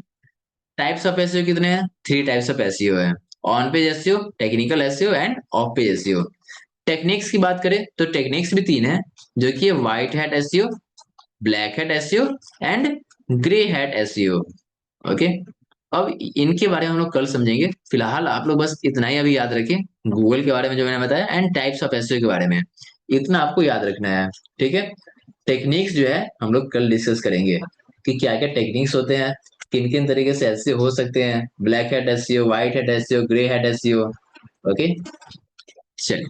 टाइप्स ऑफ एसईओ कितने हैं? थ्री टाइप्स ऑफ एसईओ है। On page SEO, technical SEO and off page SEO. Techniques की बात करें तो टेक्निक्स भी तीन है, जो कि white hat SEO, black hat SEO and grey hat SEO. Okay, अब इनके बारे में हम लोग कल समझेंगे। फिलहाल आप लोग बस इतना ही अभी याद रखें, गूगल के बारे में जो मैंने बताया एंड टाइप्स ऑफ एसईओ के बारे में, इतना आपको याद रखना है। ठीक है, टेक्निक्स जो है हम लोग कल डिस्कस करेंगे कि क्या क्या टेक्निक्स होते हैं, किन किन तरीके से एसईओ हो सकते हैं, black hat SEO, white hat SEO, grey hat SEO. Okay, चलिए,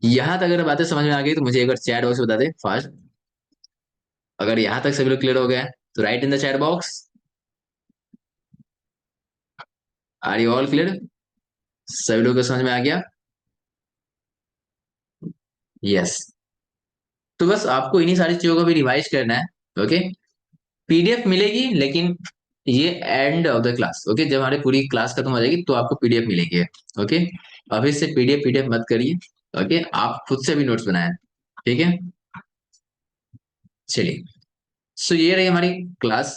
यहाँ तक अगर बातें समझ में आ गई तो मुझे एक बार चैट बॉक्स बता दे फास्ट। अगर यहाँ तक सभी लोग क्लियर हो गया है तो write in the chat box. Are you all clear? सभी लोग को समझ में आ गया? यस। तो बस आपको इन्हीं सारी चीजों को भी रिवाइज करना है। ओके, पीडीएफ मिलेगी, लेकिन ये end of the class. Okay, जब हमारी पूरी क्लास खत्म हो जाएगी तो आपको पीडीएफ मिलेगी। ओके, अभी से पीडीएफ पीडीएफ मत करिए। ओके, आप खुद से भी नोट्स बनाएं। ठीक है, चलिए। सो ये रही हमारी क्लास,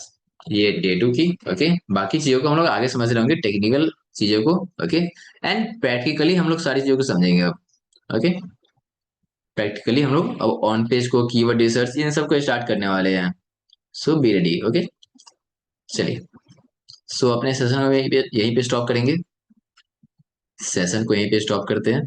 ये डे टू की। ओके, बाकी चीजों को हम लोग आगे समझ रहे होंगे, टेक्निकल चीजों को। ओके, एंड प्रैक्टिकली हम लोग सारी चीजों को समझेंगे अब। ओके, प्रैक्टिकली हम लोग अब ऑन पेज को, कीवर्ड रिसर्च, इन सब को स्टार्ट करने वाले हैं। सो बी रेडी। ओके, चलिए। सो अपने सेशन में यहीं पे स्टॉप करेंगे। सेशन को यहीं पे स्टॉप करते हैं।